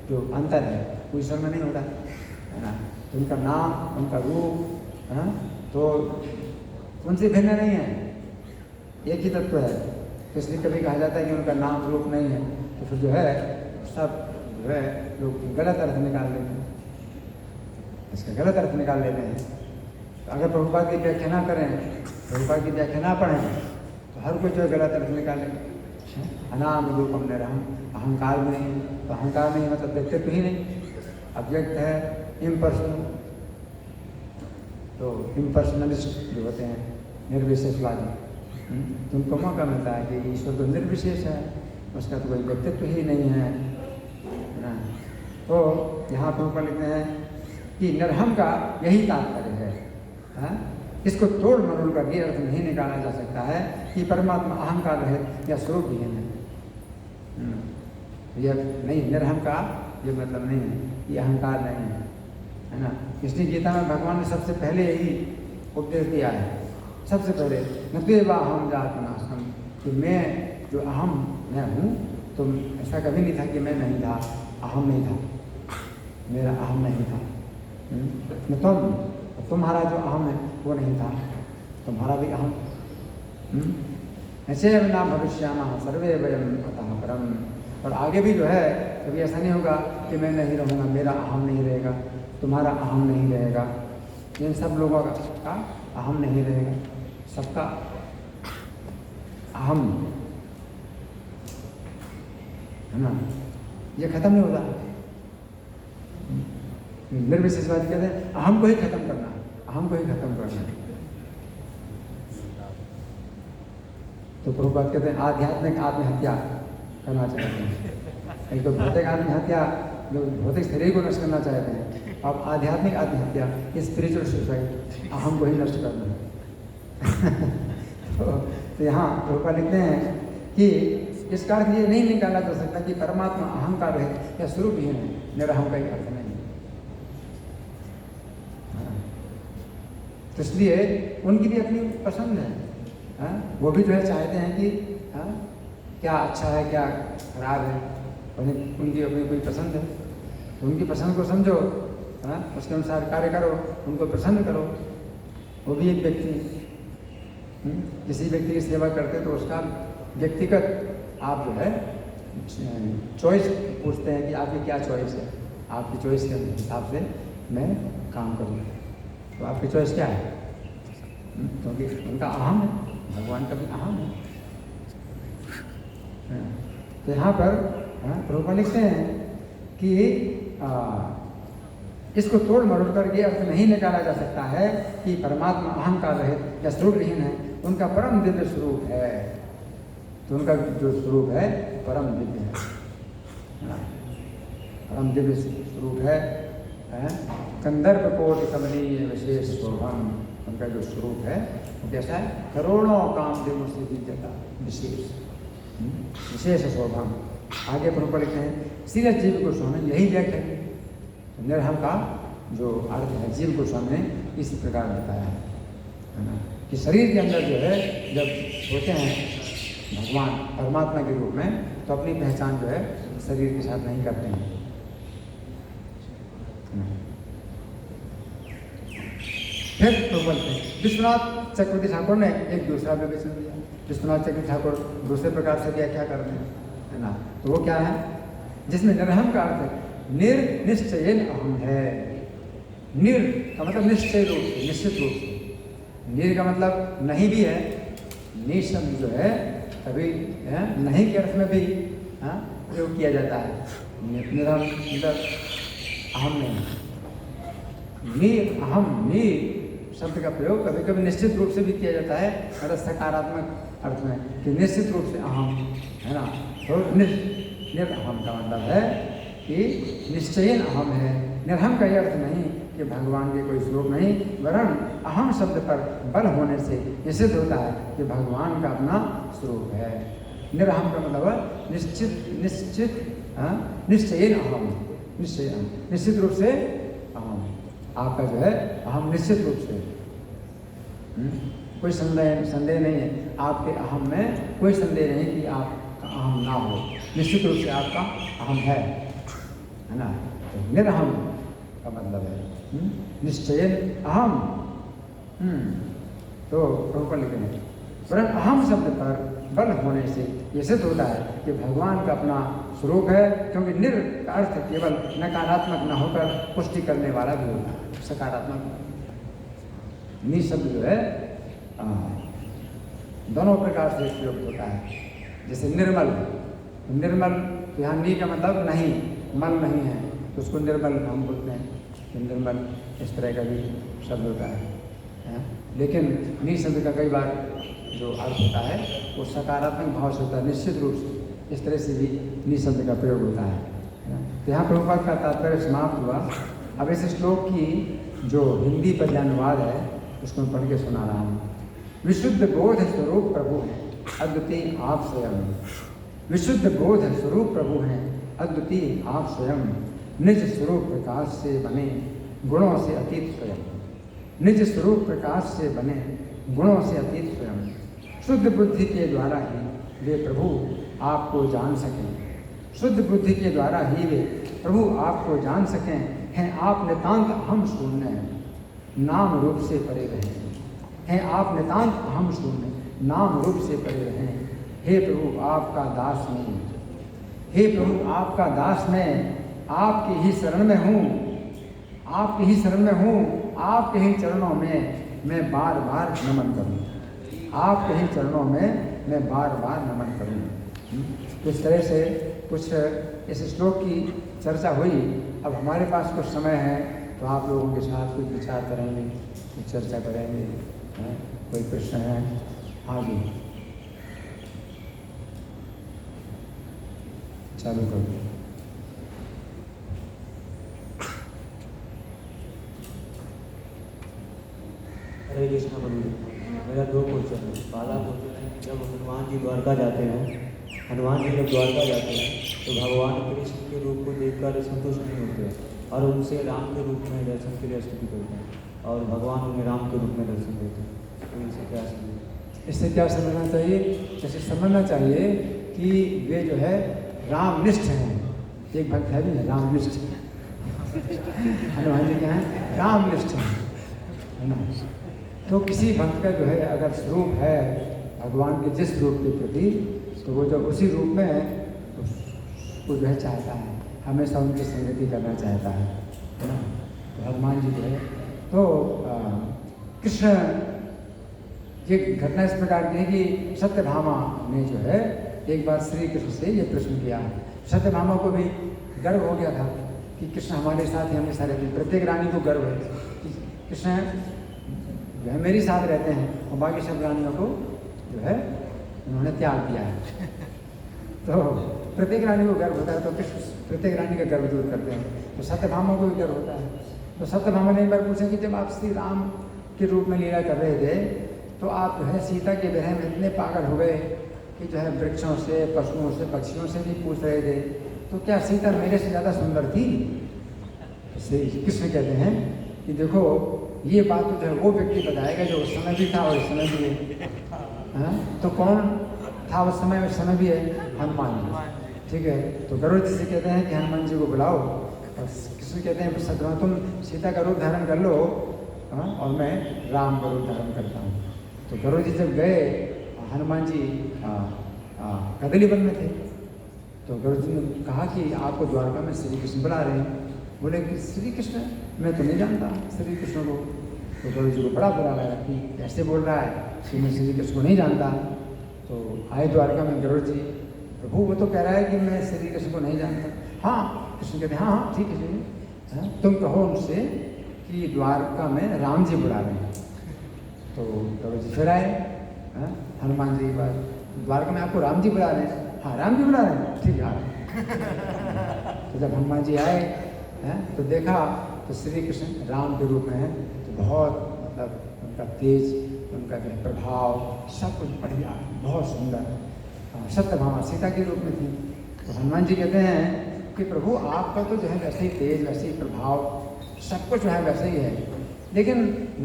जो अंतर है वो ईश्वर में नहीं होता है ना। तो उनका नाम, उनका रूप तो उनसे भिन्न नहीं है, एक ही तत्व है। तो इसलिए कभी कहा जाता है कि उनका नाम रूप नहीं है, तो फिर जो है सब जो है लोग गलत अर्थ निकाल लेते हैं, इसका गलत अर्थ निकाल लेते हैं। तो अगर प्रभुपाद की व्याख्या ना करें, प्रभुपाद की व्याख्या ना पढ़ें, तो हर कोई जो गलत अर्थ निकाले। अनाम रूपम निरहम, अहंकार भी नहीं, तो अहंकार नहीं मतलब व्यक्तित्व ही नहीं, अव्यक्त है, इम्पर्सनल। तो इम्पर्सनलिस्ट जो होते हैं, निर्विशेषवादी, तो उनको मौका मिलता है कि ईश्वर तो निर्विशेष है, उसका तो कोई व्यक्तित्व ही नहीं है ना। तो यहाँ पर ऊपर लिखते हैं कि निरहम का यही तात्पर्य है। इसको तोड़ मरोड़ कर ये अर्थ नहीं निकाला जा सकता है कि परमात्मा अहंकार रहित या स्वरूप विहीन है। यह नहीं, निरहम का ये मतलब नहीं है कि अहंकार नहीं है ना। इसलिए गीता में भगवान ने सबसे पहले यही उपदेश दिया है, सबसे पहले नत्वेवा अहम जातनासम, कि मैं जो अहम मैं हूँ, तो ऐसा कभी नहीं था कि मैं नहीं था, अहम नहीं था, मेरा अहम नहीं था। तुम्हारा जो अहम है वो नहीं था, तुम्हारा भी अहम। ऐसे ना भविष्यामः सर्वे वयम अतः परम, और आगे भी जो है कभी ऐसा नहीं होगा कि मैं नहीं रहूँगा, मेरा अहम नहीं रहेगा, तुम्हारा अहम नहीं रहेगा, इन सब लोगों का अहम नहीं रहेगा, सबका अहम है ना, ये खत्म नहीं होता। निर्विशेषवादी कहते हैं अहम को ही खत्म करना, अहम को ही खत्म करना। तो प्रभुपाद कहते हैं आध्यात्मिक आत्महत्या करना चाहते हैं। एक तो भौतिक आत्महत्या, लोग भौतिक शरीर को नष्ट करना चाहते हैं, अब आध्यात्मिक आत्महत्या, स्पिरिचुअल सुसाइड, अहम को ही नष्ट करना। तो यहाँ प्रभुपाद लिखते हैं कि इसका अर्थ ये नहीं निकाला जा सकता कि परमात्मा अहंकार है या स्वरूप ही है, निरहम का ही अर्थ नहीं। तो इसलिए उनकी भी अपनी पसंद है, वो भी जो है चाहते हैं कि क्या अच्छा है क्या खराब है, उनकी अपनी कोई पसंद है, तो उनकी पसंद को समझो, उसके अनुसार कार्य करो, उनको प्रसन्न करो। वो भी एक व्यक्ति, किसी व्यक्ति की सेवा करते तो उसका व्यक्तिगत आप जो है चॉइस पूछते हैं कि आपकी क्या चॉइस है, आपकी चॉइस के हिसाब से मैं काम करूँगा। तो आपकी चॉइस क्या है? क्योंकि उनका अहम है, भगवान का भी अहम है। तो यहाँ पर प्रभुपाद लिखते हैं कि इसको तोड़ मरोड़ कर ये अर्थ नहीं निकाला जा सकता है कि परमात्मा अहंकार रहित या स्वरूप विहीन है, उनका परम दिव्य स्वरूप है। तो उनका जो स्वरूप है परम दिव्य है, परम दिव्य स्वरूप है। कंदर्प कोटि कमनीय विशेष शोभम, उनका जो स्वरूप है वो कैसा है? करोड़ों कामदेवों से दिव्यता, विशेष शोभम। आगे प्रभुपाद लिखते हैं श्री जीव गोस्वामी यही व्याख्या है। तो निरहम का जो अर्थ है जीव गोस्वामी ने इसी प्रकार बताया है ना, कि शरीर के अंदर जो है जब होते हैं भगवान परमात्मा के रूप में, तो अपनी पहचान जो है शरीर के साथ नहीं करते हैं। फिर तो बोलते हैं विश्वनाथ चक्रवर्ती ठाकुर ने एक दूसरा विवेचन दिया। विश्वनाथ चक्रवर्ती ठाकुर दूसरे प्रकार से व्याख्या करते हैं, है ना। तो वो क्या है? जिसमें निरहम का अर्थ निर्निश्चयेन अहम है। निर का मतलब निश्चय रूप से, निश्चित रूप से। निर का मतलब नहीं भी है, निशब्द जो है कभी नहीं के अर्थ में भी प्रयोग किया जाता है। निरहम मतलब अहम नहीं, नीर अहम, नीर शब्द का प्रयोग कभी कभी निश्चित रूप से भी किया जाता है, अगर सकारात्मक अर्थ में कि निश्चित रूप से अहम है ना। तो निर्अहम का मतलब है कि निश्चयन अहम है। निर्हम का यह अर्थ नहीं कि भगवान के कोई स्वरूप नहीं, वरन अहम शब्द पर बल होने से यह सिद्ध होता है कि भगवान का अपना स्वरूप है। निर्अहम का मतलब निश्चयन अहम, निश्चित रूप से अहम, आपका जो है अहम निश्चित रूप से, कोई संदेह नहीं है आपके अहम में, कोई संदेह नहीं कि आपका अहम ना हो, निश्चित रूप से आपका अहम है ना। तो निर्अहम का मतलब है निश्चयन अहम। तो प्रभुपाद लिखते हैं वरन अहम शब्द पर बल होने से यह सिद्ध होता है कि भगवान का अपना स्वरूप है, क्योंकि निर का अर्थ केवल नकारात्मक न होकर पुष्टि करने वाला भी होता है, सकारात्मक। नि शब्द जो है दोनों प्रकार से प्रयुक्त होता है। जैसे निर्मल, निर्मल यहाँ नी का मतलब नहीं, मल नहीं है, तो उसको निर्मल हम बोलते हैं। निर्मल इस तरह का भी शब्द होता है। लेकिन नी शब्द का कई बार जो अर्थ होता है वो सकारात्मक भाव से होता है, निश्चित रूप से। इस तरह से भी नी शब्द का प्रयोग होता है। तो यहाँ प्रभुपाद का तात्पर्य समाप्त हुआ। अब इस श्लोक की जो हिंदी पर अनुवाद है उसको मैं पढ़ के सुना रहा हूँ। विशुद्ध बोध स्वरूप प्रभु हैं अद्वितीय आप स्वयं, विशुद्ध बोध स्वरूप प्रभु हैं अद्वितीय आप स्वयं, निज स्वरूप प्रकाश से बने गुणों से अतीत स्वयं, निज स्वरूप प्रकाश से बने गुणों से अतीत स्वयं। शुद्ध बुद्धि के द्वारा ही वे प्रभु आपको जान सकें, शुद्ध बुद्धि के द्वारा ही वे प्रभु आपको जान सकें। हैं आप नितांत अहम शून्य, नाम रूप से परे रहें। हैं आप नितांत अहम शून्य, नाम रूप से परे रहें। हे प्रभु आपका दास मैं, हे प्रभु आपका दास मैं, आपकी ही शरण में हूँ, आपकी ही शरण में हूँ, आपके ही चरणों में मैं बार बार नमन करूँ, आपके ही चरणों में मैं बार बार नमन करूँ। इस तरह से कुछ इस श्लोक की चर्चा हुई। अब हमारे पास कुछ समय है तो आप लोगों के साथ कुछ विचार करेंगे, कुछ चर्चा करेंगे। कोई प्रश्न है? हाँ जी, चालू कर दो। हरे कृष्ण बंधु, मेरा दो क्वेश्चन है। पहला क्वेश्चन है, जब हनुमान जी द्वारका जाते हैं, हनुमान जी जब द्वारका जाते हैं तो भगवान कृष्ण के रूप को देखकर संतुष्ट नहीं होते और उनसे राम के रूप में दर्शन के लिए स्तुति करते हैं और भगवान उन्हें राम के रूप में दर्शन देते हैं। तो इनसे क्या समझे? इससे क्या समझना चाहिए? जैसे समझना चाहिए कि वे जो है रामनिष्ठ हैं। एक भक्त है भी रामनिष्ठ, हनुमान जी क्या है? रामनिष्ठ है ना। तो किसी भक्त का जो है अगर स्वरूप है भगवान के जिस रूप के प्रति, तो वो जब उसी रूप में उसको जो है चाहता है, हमेशा उनकी संगति करना चाहता है ना। तो हनुमान जी जो है तो कृष्ण ये घटना इस प्रकार की है कि सत्यभामा ने जो है एक बार श्री कृष्ण से ये प्रश्न किया। सत्यभामा को भी गर्व हो गया था कि कृष्ण हमारे साथ ही हमेशा रहते हैं। प्रत्येक रानी को गर्व है कि कृष्ण जो है मेरे साथ रहते हैं और बाकी सब रानियों को जो है उन्होंने त्याग दिया है। तो प्रत्येक रानी को गर्व होता है, तो कृष्ण प्रत्येक रानी का गर्व दूर करते हैं। तो सत्यभामा को भी गर्व होता है। तो सत्यभामा ने एक बार पूछा कि जब आप श्री राम के रूप में लीला कर रहे थे तो आप जो है सीता के विरह में इतने पागल हो गए कि जो है वृक्षों से, पशुओं से, पक्षियों से भी पूछ रहे थे, तो क्या सीता मेरे से ज़्यादा सुंदर थी? इससे कृष्ण कहते हैं कि देखो ये बात तो जो है वो व्यक्ति बताएगा जो उस समय भी था और इस समय भी है। तो कौन था उस समय भी है? हनुमान जी। ठीक है, तो गरुड़ जी से कहते हैं कि हनुमान जी को बुलाओ, और कृष्ण कहते हैं सत्यभामा तुम सीता का रूप धारण कर लो और मैं राम का रूप धारण करता हूँ। तो गरुड़ जी जब गए, हनुमान जी कदली वन में थे, तो गरुड़ जी ने कहा कि आपको द्वारका में श्री कृष्ण बुला रहे हैं। बोले कि श्री कृष्ण? मैं तो नहीं जानता श्री कृष्ण को। तो गरुड़ जी को बड़ा बुरा लगा कि कैसे बोल रहा है कि मैं श्री कृष्ण को नहीं जानता। तो आए द्वारका में गरुड़ जी, प्रभु वो तो कह रहा है कि मैं श्री कृष्ण को नहीं जानता। हाँ, कृष्ण कहते हैं हाँ हाँ ठीक है जी, तुम कहो उनसे कि द्वारका में राम जी बुला रहे हैं। तो प्रभु जी फिर आए, हनुमान जी के पास, द्वारका में आपको राम जी बुला रहे हैं? हाँ, राम जी बुला रहे हैं, ठीक है आ रहे हैं। तो जब हनुमान जी आए तो देखा तो श्री कृष्ण राम के रूप में है, तो बहुत मतलब उनका तेज, उनका जो प्रभाव सब कुछ बढ़िया, बहुत सुंदर। सत्यभामा सीता के रूप में थी। तो हनुमान जी कहते हैं कि प्रभु आपका तो जो है वैसे ही तेज, वैसे ही प्रभाव, सब कुछ जो है वैसे ही है, लेकिन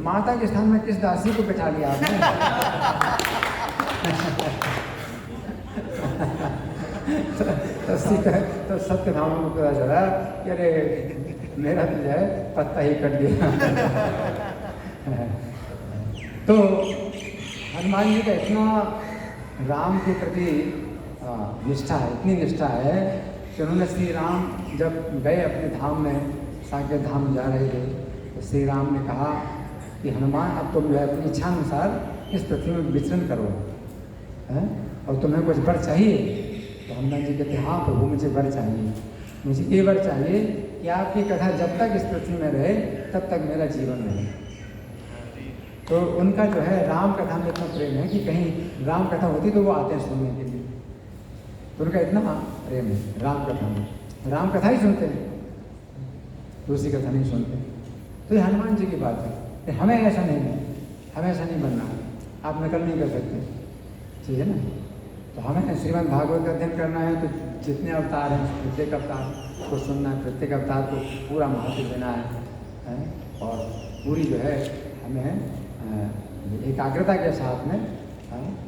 माता के स्थान में किस दासी को बिठा लिया आपने? तो सत्यभामा को पता चला कि अरे मेरा तो जो है पत्ता ही कट गया। तो हनुमान जी का इतना राम के प्रति निष्ठा है, इतनी निष्ठा है कि उन्होंने श्री राम जब गए अपने धाम में, साकेत धाम जा रहे थे, तो श्री राम ने कहा कि हनुमान अब तुम जो है अपनी इच्छा अनुसार इस पृथ्वी में विचरण करो, और तुम्हें कुछ वर चाहिए? तो हनुमान जी कहते हाँ प्रभु मुझे वर चाहिए, मुझे ये वर चाहिए कि आपकी कथा जब तक इस पृथ्वी में रहे तब तक मेरा जीवन रहे। तो उनका जो है राम कथा में इतना प्रेम है कि कहीं राम कथा होती तो वो आते हैं सुनने के लिए। तो उनका इतना प्रेम है राम कथा में, राम कथा ही सुनते हैं, दूसरी कथा नहीं सुनते। तो ये हनुमान जी की बात है। हमें ऐसा नहीं है, हमें ऐसा नहीं बनना, आप नकल नहीं कर सकते, ठीक है ना। तो हमें श्रीमद् भागवत का अध्ययन करना है तो जितने अवतार हैं प्रत्येक अवतार को सुनना है, प्रत्येक अवतार को पूरा महत्व देना है, और पूरी जो है हमें एकाग्रता के साथ में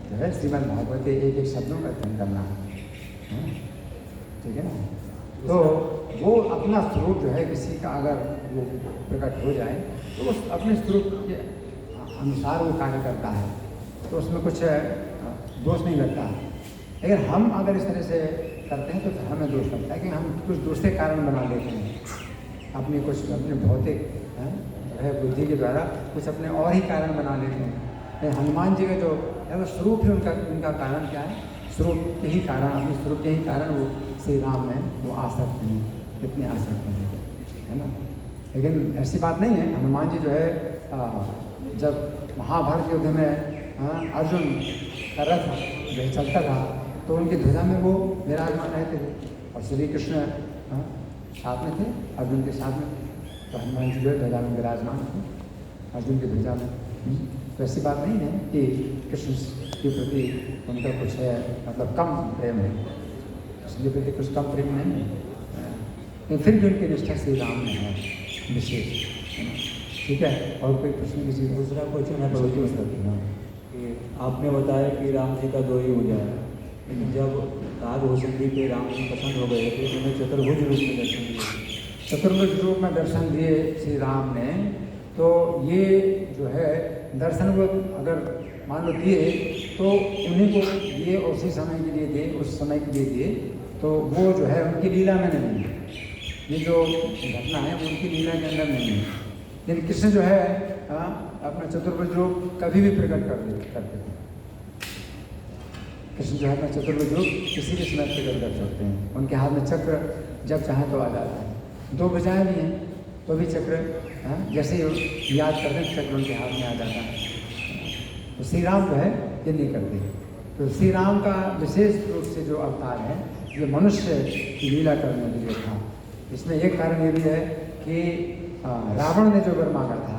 जो है श्रीमद् भागवत के एक एक शब्दों का अध्ययन करना है, ठीक है ना। तो वो अपना स्वरूप जो है किसी का अगर वो प्रकट हो जाए तो उस अपने स्वरूप के अनुसार वो कार्य करता है, तो उसमें कुछ दोष नहीं लगता। लेकिन हम अगर इस तरह से करते हैं तो हमें दोष लगता है कि हम कुछ दूसरे कारण बना लेते हैं, अपनी कुछ अपने भौतिक है बुद्धि के द्वारा कुछ अपने और ही कारण बना लेते हैं। हनुमान जी का जो है वो स्वरूप है, उनका कारण क्या है? स्वरूप के ही कारण, अपने स्वरूप के ही कारण वो श्री राम में वो आ सकते हैं, कितने आ सकते हैं, है ना। लेकिन ऐसी बात नहीं है। हनुमान जी जो है जब महाभारत युद्ध में अर्जुन का रथ जो है चलता था तो उनकी ध्वजा में वो विराजमान रहते थे, और श्री कृष्ण साथ में थे, अर्जुन के साथ में। तो हनुमान जी जो है ध्वजा में विराजमान थे, अर्जुन की ध्वजा में। तो ऐसी बात नहीं है कि कृष्ण के प्रति उनका कुछ है मतलब कम प्रेम है, कृष्ण के प्रति कुछ कम प्रेम नहीं है, लेकिन फिर भी उनकी निष्ठा श्री राम में है विशेष, ठीक है। और कोई प्रश्न किसी दूसरा क्वेश्चन है प्रभु जी कि आपने बताया कि राम जी का 2 ही हो जाए, लेकिन जब राग होशंगी पे राम जी पसंद हो गए तो उन्होंने चतुर्भुज रूप में दर्शन दिए। चतुर्भुज रूप में दर्शन दिए श्री राम ने, तो ये जो है दर्शन वो अगर मान लो दिए तो उन्हीं को ये उसी समय के लिए दिए, उस समय के लिए दिए, तो वो जो है उनकी लीला में नहीं है। ये जो घटना है वो उनकी लीला के अंदर नहीं है। लेकिन कृष्ण जो है अपना चतुर्भुज रूप कभी भी प्रकट करते थे। कृष्ण जो है अपना चतुर्भुज रूप किसी भी समय प्रकट कर सकते हैं। उनके हाथ में चक्र जब चाहे तो आ जाता है। 2 भुजाएं भी हैं तो भी चक्र जैसे ही याद करते हैं चक्र उनके हाथ में आ जाता है। तो श्री राम जो है ये नहीं करते। तो श्री राम का विशेष रूप से जो अवतार है ये मनुष्य की लीला करने के लिए था। इसमें एक कारण ये भी है कि रावण ने जो वर मांगा था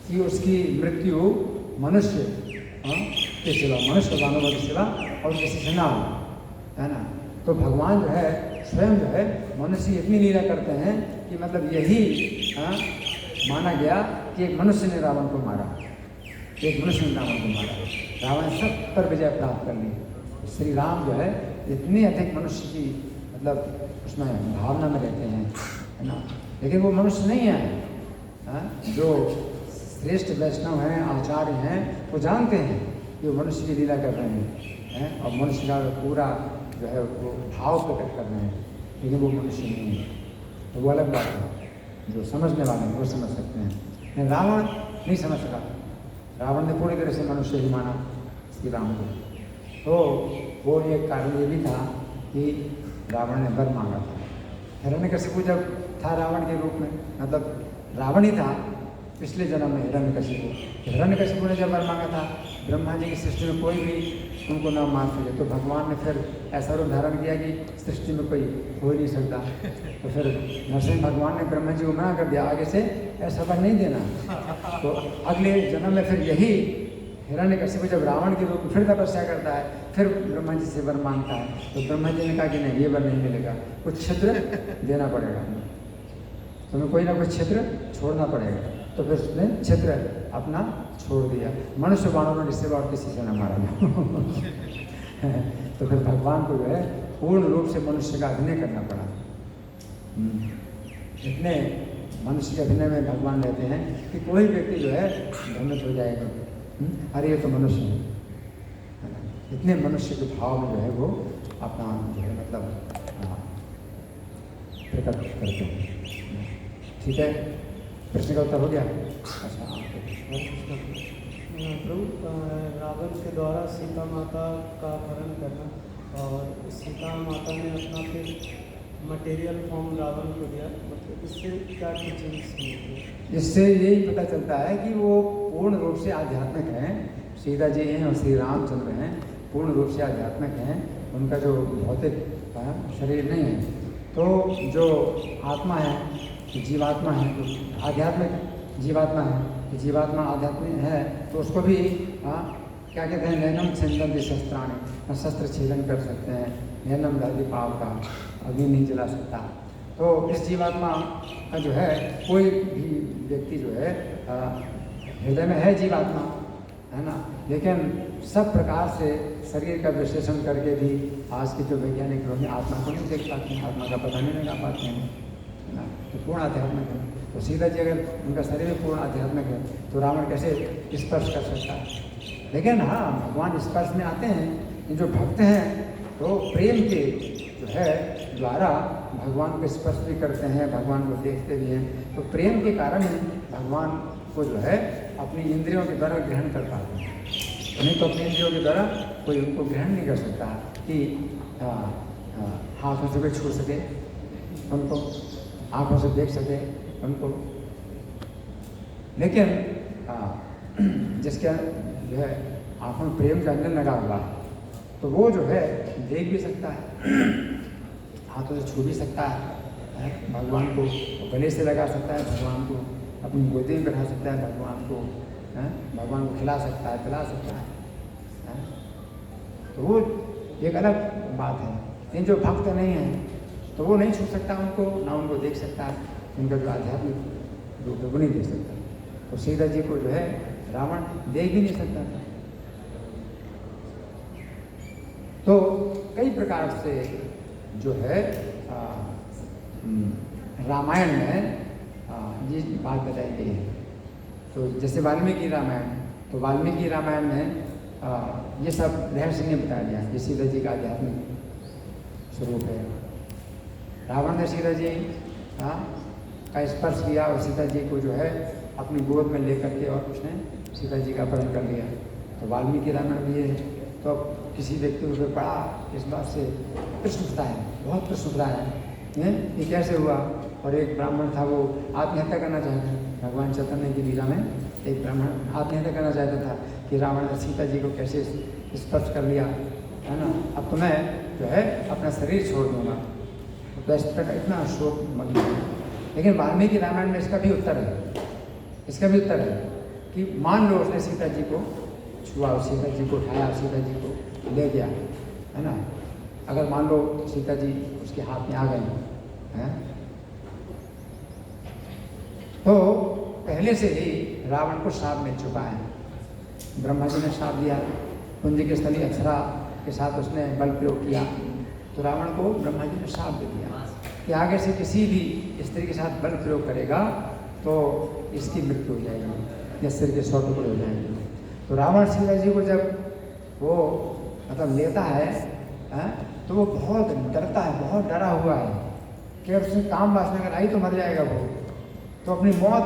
कि उसकी मृत्यु मनुष्य के सिवा, मनुष्य दानवों के सिवा और किसी से ना हो, है ना। तो भगवान जो है स्वयं जो है मनुष्य इतनी लीला करते हैं कि मतलब यही माना गया कि एक मनुष्य ने रावण को मारा, एक मनुष्य ने रावण को मारा, रावण सब पर विजय प्राप्त कर ली। श्री राम जो है इतने अधिक मनुष्य की मतलब उसमें भावना में रहते हैं, है ना। लेकिन वो मनुष्य नहीं है। जो श्रेष्ठ वैष्णव हैं, आचार्य हैं, वो जानते हैं कि वो मनुष्य की लीला कर रहे हैं और मनुष्य का पूरा जो है वो भाव प्रकट कर रहे हैं, लेकिन वो मनुष्य नहीं है। तो वो अलग बात है। जो समझने वाले हैं वो समझ सकते हैं, लेकिन रावण नहीं समझ सका। रावण ने पूरी तरह से मनुष्य ही माना श्री राम को। तो वो एक कारण ये भी था कि रावण ने वर मांगा था। हिरण्यकशिपु जब था रावण के रूप में, मतलब रावण ही था, पिछले जन्म में हिरण्यकशिपु ने जब वर मांगा था ब्रह्मा जी की सृष्टि में कोई भी उनको ना मार सके, तो भगवान ने फिर ऐसा रूप धारण किया कि सृष्टि में कोई हो ही नहीं सकता। तो फिर नरसिंह भगवान ने ब्रह्मा जी को मना कर दिया, आगे से ऐसा वर नहीं देना। तो अगले जन्म में फिर यही हिरण्यकशिपु जब रावण के रूप में फिर तपस्या करता है, फिर ब्रह्मा जी से वर मांगता है, तो ब्रह्मा जी ने कहा कि नहीं, ये वर नहीं मिलेगा, कुछ छिद्र देना पड़ेगा, तुम्हें कोई ना कोई छिद्र छोड़ना पड़ेगा। तो फिर उसने छिद्र अपना छोड़ दिया। मनुष्य वानरों ने इससे और किसी से न मारा। तो फिर भगवान को जो है पूर्ण रूप से मनुष्य का अभिनय करना पड़ा। इतने मनुष्य के अभिनय में भगवान रहते हैं कि कोई व्यक्ति जो है भ्रमित हो जाएगा, अरे ये तो मनुष्य है। इतने मनुष्य के भाव में जो है वो अपना जो है मतलब प्रकट करते हैं। ठीक है, प्रश्न का उत्तर हो गया। अच्छा, प्रभु, रावण के द्वारा सीता माता का अपहरण करना और सीता माता ने अपना फिर मटेरियल फॉर्म रावण को दिया, मतलब इससे क्या टीचिंग्स मिलती है? इससे यही पता चलता है कि वो पूर्ण रूप से आध्यात्मिक हैं। सीता जी हैं और श्री रामचंद्र हैं, पूर्ण रूप से आध्यात्मिक हैं। उनका जो भौतिक शरीर नहीं है, तो जो आत्मा है, जीवात्मा है, तो आध्यात्मिक जीवात्मा है, तो जीवात्मा आध्यात्मिक है, तो उसको भी क्या कहते हैं, नैनम छिंदन्ति शस्त्राणि, शस्त्र छेदन कर सकते हैं, नैनम दहति पाप का, अग्नि नहीं जला सकता। तो इस जीवात्मा का जो है कोई भी व्यक्ति जो है हृदय में है जीवात्मा, है ना, लेकिन सब प्रकार से शरीर का विश्लेषण करके भी आज के जो वैज्ञानिक लोग हैं आत्मा को नहीं देख पाते हैं, आत्मा का पता नहीं लगा पाते हैं, है ना। तो पूर्ण आध्यात्मिक है। तो सीता जी अगर उनका शरीर में पूर्ण आध्यात्मिक है तो रावण कैसे स्पर्श कर सकता है? लेकिन हाँ, भगवान स्पर्श में आते हैं। ये जो भक्त हैं तो प्रेम के जो है द्वारा भगवान को स्पर्श भी करते हैं, भगवान को देखते भी हैं। तो प्रेम के कारण ही भगवान को जो है अपनी इंद्रियों के द्वारा ग्रहण कर पाते हैं। नहीं तो अपनी इंद्रियों के द्वारा कोई उनको ग्रहण नहीं कर सकता कि हाथों से कोई छू सके उनको, आँखों से देख सके उनको। लेकिन जिसके जो है आँखों में प्रेम का अंजन लगा हुआ है तो वो जो है देख भी सकता है, हाथों से छू भी सकता है भगवान को, गले से लगा सकता है भगवान को, अपनी गोदी में बैठा सकता है भगवान को, भगवान को खिला सकता है, पिला सकता है। तो वो एक अलग बात है। लेकिन जो भक्त नहीं है तो वो नहीं छू सकता उनको, ना उनको देख सकता, उनका जो आध्यात्मिक रूप है वो नहीं देख सकता। तो सीता जी को जो है रावण देख भी नहीं सकता था। तो कई प्रकार से जो है रामायण में ये बात बताई गई है। तो जैसे वाल्मीकि रामायण, तो वाल्मीकि रामायण में ये सब रहस्य नहीं बताया गया। ये सीता जी का आध्यात्मिक स्वरूप है। रावण ने सीता जी का स्पर्श किया और सीता जी को जो है अपनी गोद में लेकर के और उसने सीता जी का अपहरण कर लिया। तो वाल्मीकि रामायण भी है। तो किसी व्यक्ति को बड़ा इस बात से प्रश्न उठता है, बहुत प्रश्न उठता है ये कैसे हुआ। और एक ब्राह्मण था, वो आत्महत्या करना चाहता था। भगवान चैतन्य की लीला में एक ब्राह्मण आत्महत्या करना चाहता था कि रावण ने सीता जी को कैसे स्पर्श कर लिया, है ना, अब तो मैं जो है अपना शरीर छोड़ दूंगा। तो इस पर इतना शोक मग्न है। लेकिन वाल्मीकि रामायण में इसका भी उत्तर है, इसका भी उत्तर है कि मान लो उसने सीता जी को छुआ, सीता जी को उठाया, सीता जी को ले गया, है ना। अगर मान लो सीता जी उसके हाथ में आ गई हैं, तो पहले से ही रावण को श्राप मिल चुका है। ब्रह्मा जी ने श्राप दिया, कुंज की स्थली अप्सरा के साथ उसने बल प्रयोग किया, तो रावण को ब्रह्मा जी ने श्राप दे दिया कि आगे से किसी भी स्त्री के साथ बल प्रयोग करेगा तो इसकी मृत्यु हो जाएगी या सिर के 100 टुकड़े हो जाएंगे। तो रावण सीता जी को जब वो मतलब लेता है तो वो बहुत डरता है, बहुत डरा हुआ है कि अगर उसने काम वासना अगर आई तो मर जाएगा वो। तो अपनी मौत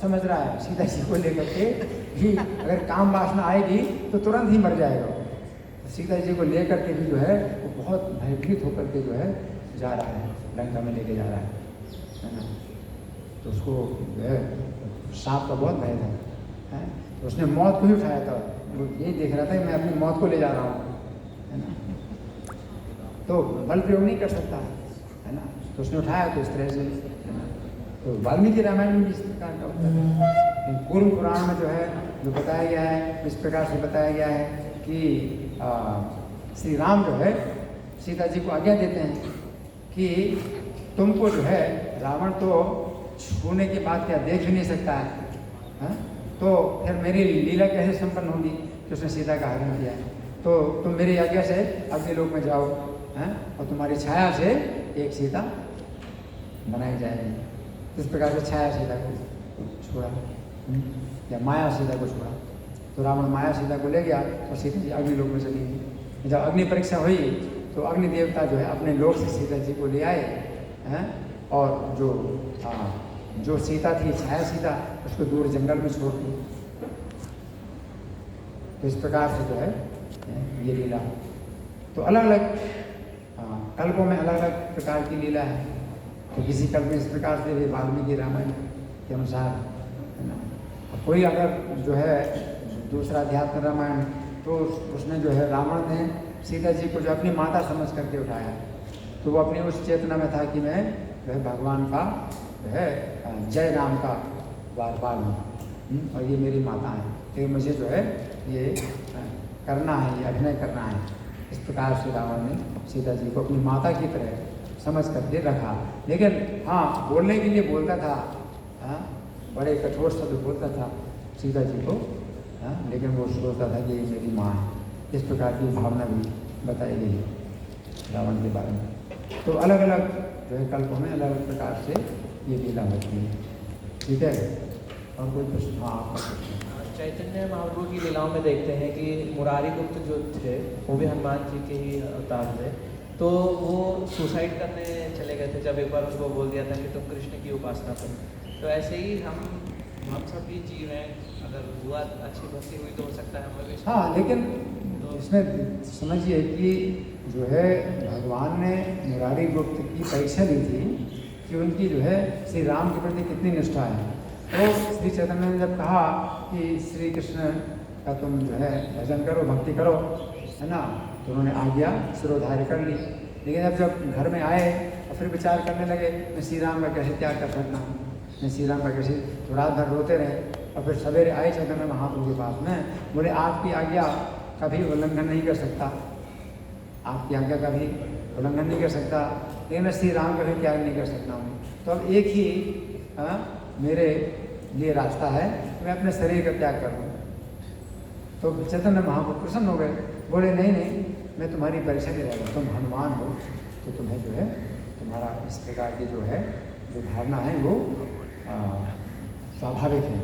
समझ रहा है सीता जी को लेकर के कि अगर काम वासना आएगी तो तुरंत ही मर जाएगा। तो सीता जी को लेकर के भी जो है वो बहुत भयभीत होकर के जो है जा रहा है, लंका में लेके जा रहा है ना। तो उसको जो है सांप का बहुत भय था, है? तो उसने मौत को ही उठाया था, वो यही देख रहा था कि मैं अपनी मौत को ले जा रहा हूँ, है ना। तो बल प्रयोग नहीं कर सकता, है ना, तो उसने उठाया तो इस तरह से, है ना। तो वाल्मीकि रामायण में भी इस प्रकार का होता है। पूर्व पुराण में जो है जो बताया गया है, इस प्रकार से बताया गया है कि श्री राम जो है सीता जी को आज्ञा देते हैं कि तुमको जो है रावण तो छूने के बाद क्या देख भी नहीं सकता है, तो फिर मेरी लीला कैसे संपन्न होगी कि उसने सीता का हरण किया है। तो तुम मेरी आज्ञा से अग्नि लोक में जाओ, हैं, और तुम्हारी छाया से एक सीता बनाई जाएगी। इस प्रकार से छाया सीता को छोड़ा, या माया सीता को छोड़ा। तो रावण माया सीता को ले गया और सीता जी अग्नि लोक में चली गई। जब अग्नि परीक्षा हुई तो अग्नि देवता जो है अपने लोक से सीता जी को ले आए, हैं, और जो सीता थी, छाया सीता, उसको दूर जंगल में छोड़ दी। तो इस प्रकार से जो है ये लीला, तो अलग अलग कल्पों में अलग अलग प्रकार की लीला है। तो किसी कल्प में इस प्रकार से भी वाल्मीकि रामायण के अनुसार, है ना। कोई अगर जो है दूसरा अध्यात्म रामायण, तो उसमें जो है रावण ने सीता जी को जो अपनी माता समझ करके उठाया, तो वो अपनी उस चेतना में था कि मैं जो है भगवान का जो है जय राम का बार हूँ, और ये मेरी माता है, तो मुझे जो है ये करना है, ये अभिनय करना है। इस प्रकार से रावण ने सीता जी को अपनी माता की तरह समझ करके रखा। लेकिन हाँ, बोलने के लिए बोलता था, हाँ, बड़े कठोर शब्द बोलता था सीता जी को, हाँ, लेकिन वो सोचता था कि ये मेरी माँ है। इस प्रकार की भावना भी बताई गई है रावण के बारे में। तो अलग अलग जो है कल्पों में अलग अलग प्रकार से ये लीला होती है। ठीक है, और कोई प्रश्न? हाँ, आपका प्रश्न। चैतन्य महाप्रभु की लीलाओं में देखते हैं कि मुरारी गुप्त जो थे वो भी हनुमान जी के ही अवतार थे, तो वो सुसाइड करने चले गए थे जब एक बार उसको बोल दिया था कि तुम कृष्ण की उपासना करो। तो ऐसे ही हम सब भी जीव हैं, अगर हुआ अच्छी भक्ति हुई तो हो सकता है हमें भी। हाँ, लेकिन इसमें समझिए कि जो है भगवान ने मुरारी गुप्त की परीक्षा ली थी कि उनकी जो है श्री राम के प्रति कितनी निष्ठा है। तो श्री चैतन्य ने जब कहा कि श्री कृष्ण का तुम जो है भजन करो, भक्ति करो, है ना, तो उन्होंने आज्ञा सिरोधार्य कर ली। लेकिन अब जब घर में आए और फिर विचार करने लगे, मैं श्री राम का कैसे त्याग कर सकता हूँ, मैं श्री राम का कैसे, तो रात भर रोते रहे। और फिर सवेरे आए चैतन्य महाप्रभु के पास में, बोले आपकी आज्ञा कभी उल्लंघन नहीं कर सकता, आपकी आज्ञा का भी उल्लंघन नहीं कर सकता, लेकिन मैं श्री राम का भी त्याग नहीं कर सकता हूँ। तो अब एक ही मेरे लिए रास्ता है, मैं अपने शरीर का त्याग कर दूँ। तो चैतन्य महाप्रभु प्रसन्न हो गए, बोले नहीं नहीं, मैं तुम्हारी परीक्षा नहीं रहेगा, तुम हनुमान हो, तो तुम्हें जो है तुम्हारा इस प्रकार की जो है जो भावना है वो स्वाभाविक है।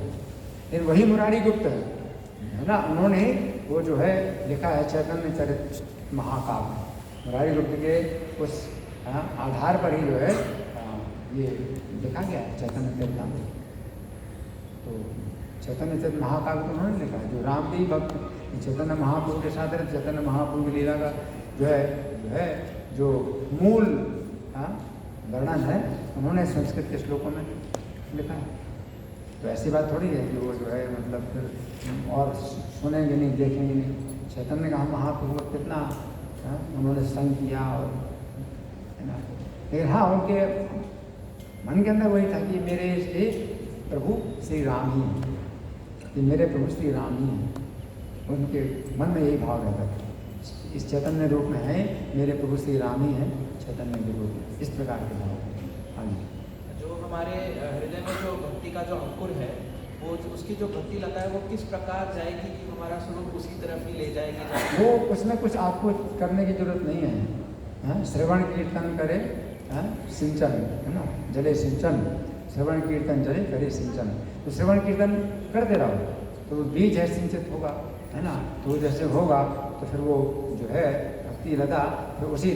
लेकिन वही मुरारी गुप्त है ना, उन्होंने वो जो है लिखा है चैतन्य चरित महाकाव्य, मुरारी गुप्त के उस आधार पर ही जो है ये लिखा गया है चैतन्य चरितामृत। तो चैतन्य चरित महाकाव्य तो उन्होंने लिखा है, जो राम के ही भक्त चैतन्य महाप्रभु के साथ रहते, चैतन्य महाप्रभु की लीला का जो मूल वर्णन है उन्होंने संस्कृत के श्लोकों में लिखा है। तो ऐसी बात थोड़ी है कि वो जो है मतलब फिर और सुनेंगे नहीं, देखेंगे नहीं। चैतन्य का महाप्रभु कितना उन्होंने संग किया, और है ना, लेकिन हाँ उनके मन के अंदर वही था कि मेरे से प्रभु श्री राम ही हैं, कि मेरे प्रभु श्री राम ही हैं। उनके मन में यही भाव रहता था, इस चैतन्य रूप में है मेरे प्रभु श्री राम ही हैं, चैतन्य के रूप में, इस प्रकार के भाव। हाँ जी, जो हमारे हृदय में जो भक्ति का जो अंकुर है, वो उसकी जो भक्ति लता है वो किस प्रकार जाएगी कि हमारा स्वरूप उसी तरफ ही ले जाएगी? वो उसमें कुछ आपको करने की जरूरत नहीं है, श्रवण कीर्तन करे, सिंचन, है ना, जले सिंचन, श्रवण कीर्तन जले करे सिंचन। तो श्रवण कीर्तन करते रहो तो बीज है सिंचित होगा, है ना, तो जैसे होगा तो फिर वो जो है भक्ति लता फिर उसी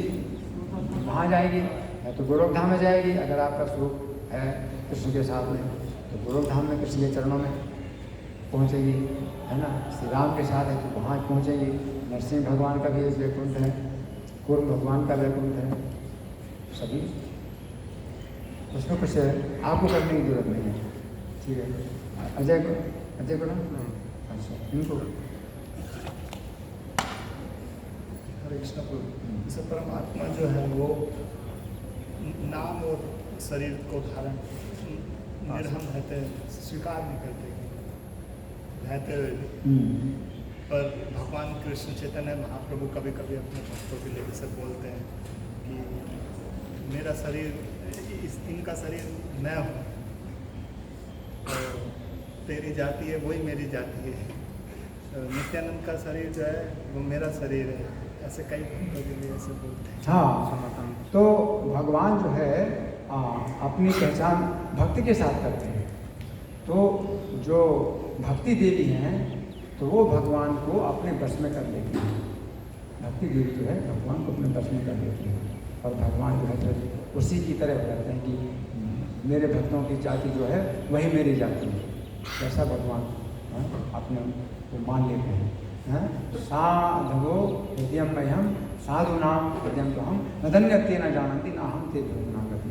वहाँ जाएगी, या तो गोलोक धाम में जाएगी। अगर आपका स्वरूप है कृष्ण के साथ में तो गोलोक धाम में कृष्ण के चरणों में पहुँचेगी, है ना। श्री राम के साथ है तो वहाँ पहुँचेगी। नरसिंह भगवान का भी एक वैकुंठ है, कूर्म भगवान का वैकुंठ है, सभी उसमें कुछ आपको करने की जरूरत नहीं है। ठीक है, अजय को ना? अच्छा, इनको हरे कृष्ण प्रभु। जैसे परमात्मा जो है वो नाम और शरीर को धारण निर्हम रहते स्वीकार नहीं करते रहते हुए, पर भगवान कृष्ण चैतन्य महाप्रभु कभी कभी अपने भक्तों के लिए जैसे बोलते हैं कि मेरा शरीर इनका शरीर मैं हूँ और तेरी जाति है वही मेरी जाति है। नित्यानंद का शरीर जो है वो मेरा शरीर है, ऐसे कई भक्तों के लिए ऐसे बोलते हैं। हाँ, तो भगवान जो है अपनी पहचान भक्ति के साथ करते हैं। तो जो भक्ति देवी हैं तो वो भगवान को अपने बस में कर लेती हैं। भक्ति देवी जो है भगवान को अपने बस में कर लेती है और भगवान जो है फिर उसी की तरह हो जाते हैं कि मेरे भक्तों की जाति जो है वही मेरी जाति है, ऐसा भगवान अपने को मान लेते हैं। साधवो हृदयमयम साधुनाम हृदयम तो हम नदन्यत्य न जानती ना हम ते भगवान गति।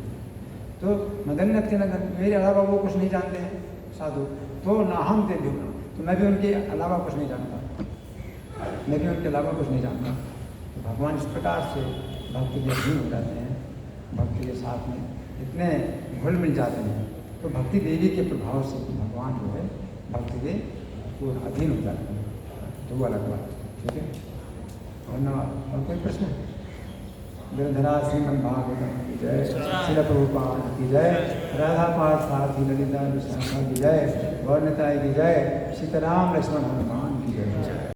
तो नदन्यत्य न मेरे अलावा वो कुछ नहीं जानते हैं साधु, तो ना हम ते भगवान, तो मैं भी उनके अलावा कुछ नहीं जानता, मैं भी उनके अलावा कुछ नहीं जानता। तो भगवान इस प्रकार से भक्ति के अधीन हो जाते हैं, भक्ति के साथ में इतने घुल मिल जाते हैं। तो भक्ति देवी के प्रभाव से भगवान जो है भक्ति के वो अधीन हो जाते हैं। तो वो अलग बात, ठीक है। धन्यवाद। और कोई प्रश्न? गिरधरा श्रीमद् भागवतम की जय, श्रील प्रभुपाद की जय, राधा पाठ सारथी ललिता विशाखा की जय, गौर निताई की जय, सीताराम लक्ष्मण हनुमान की जय।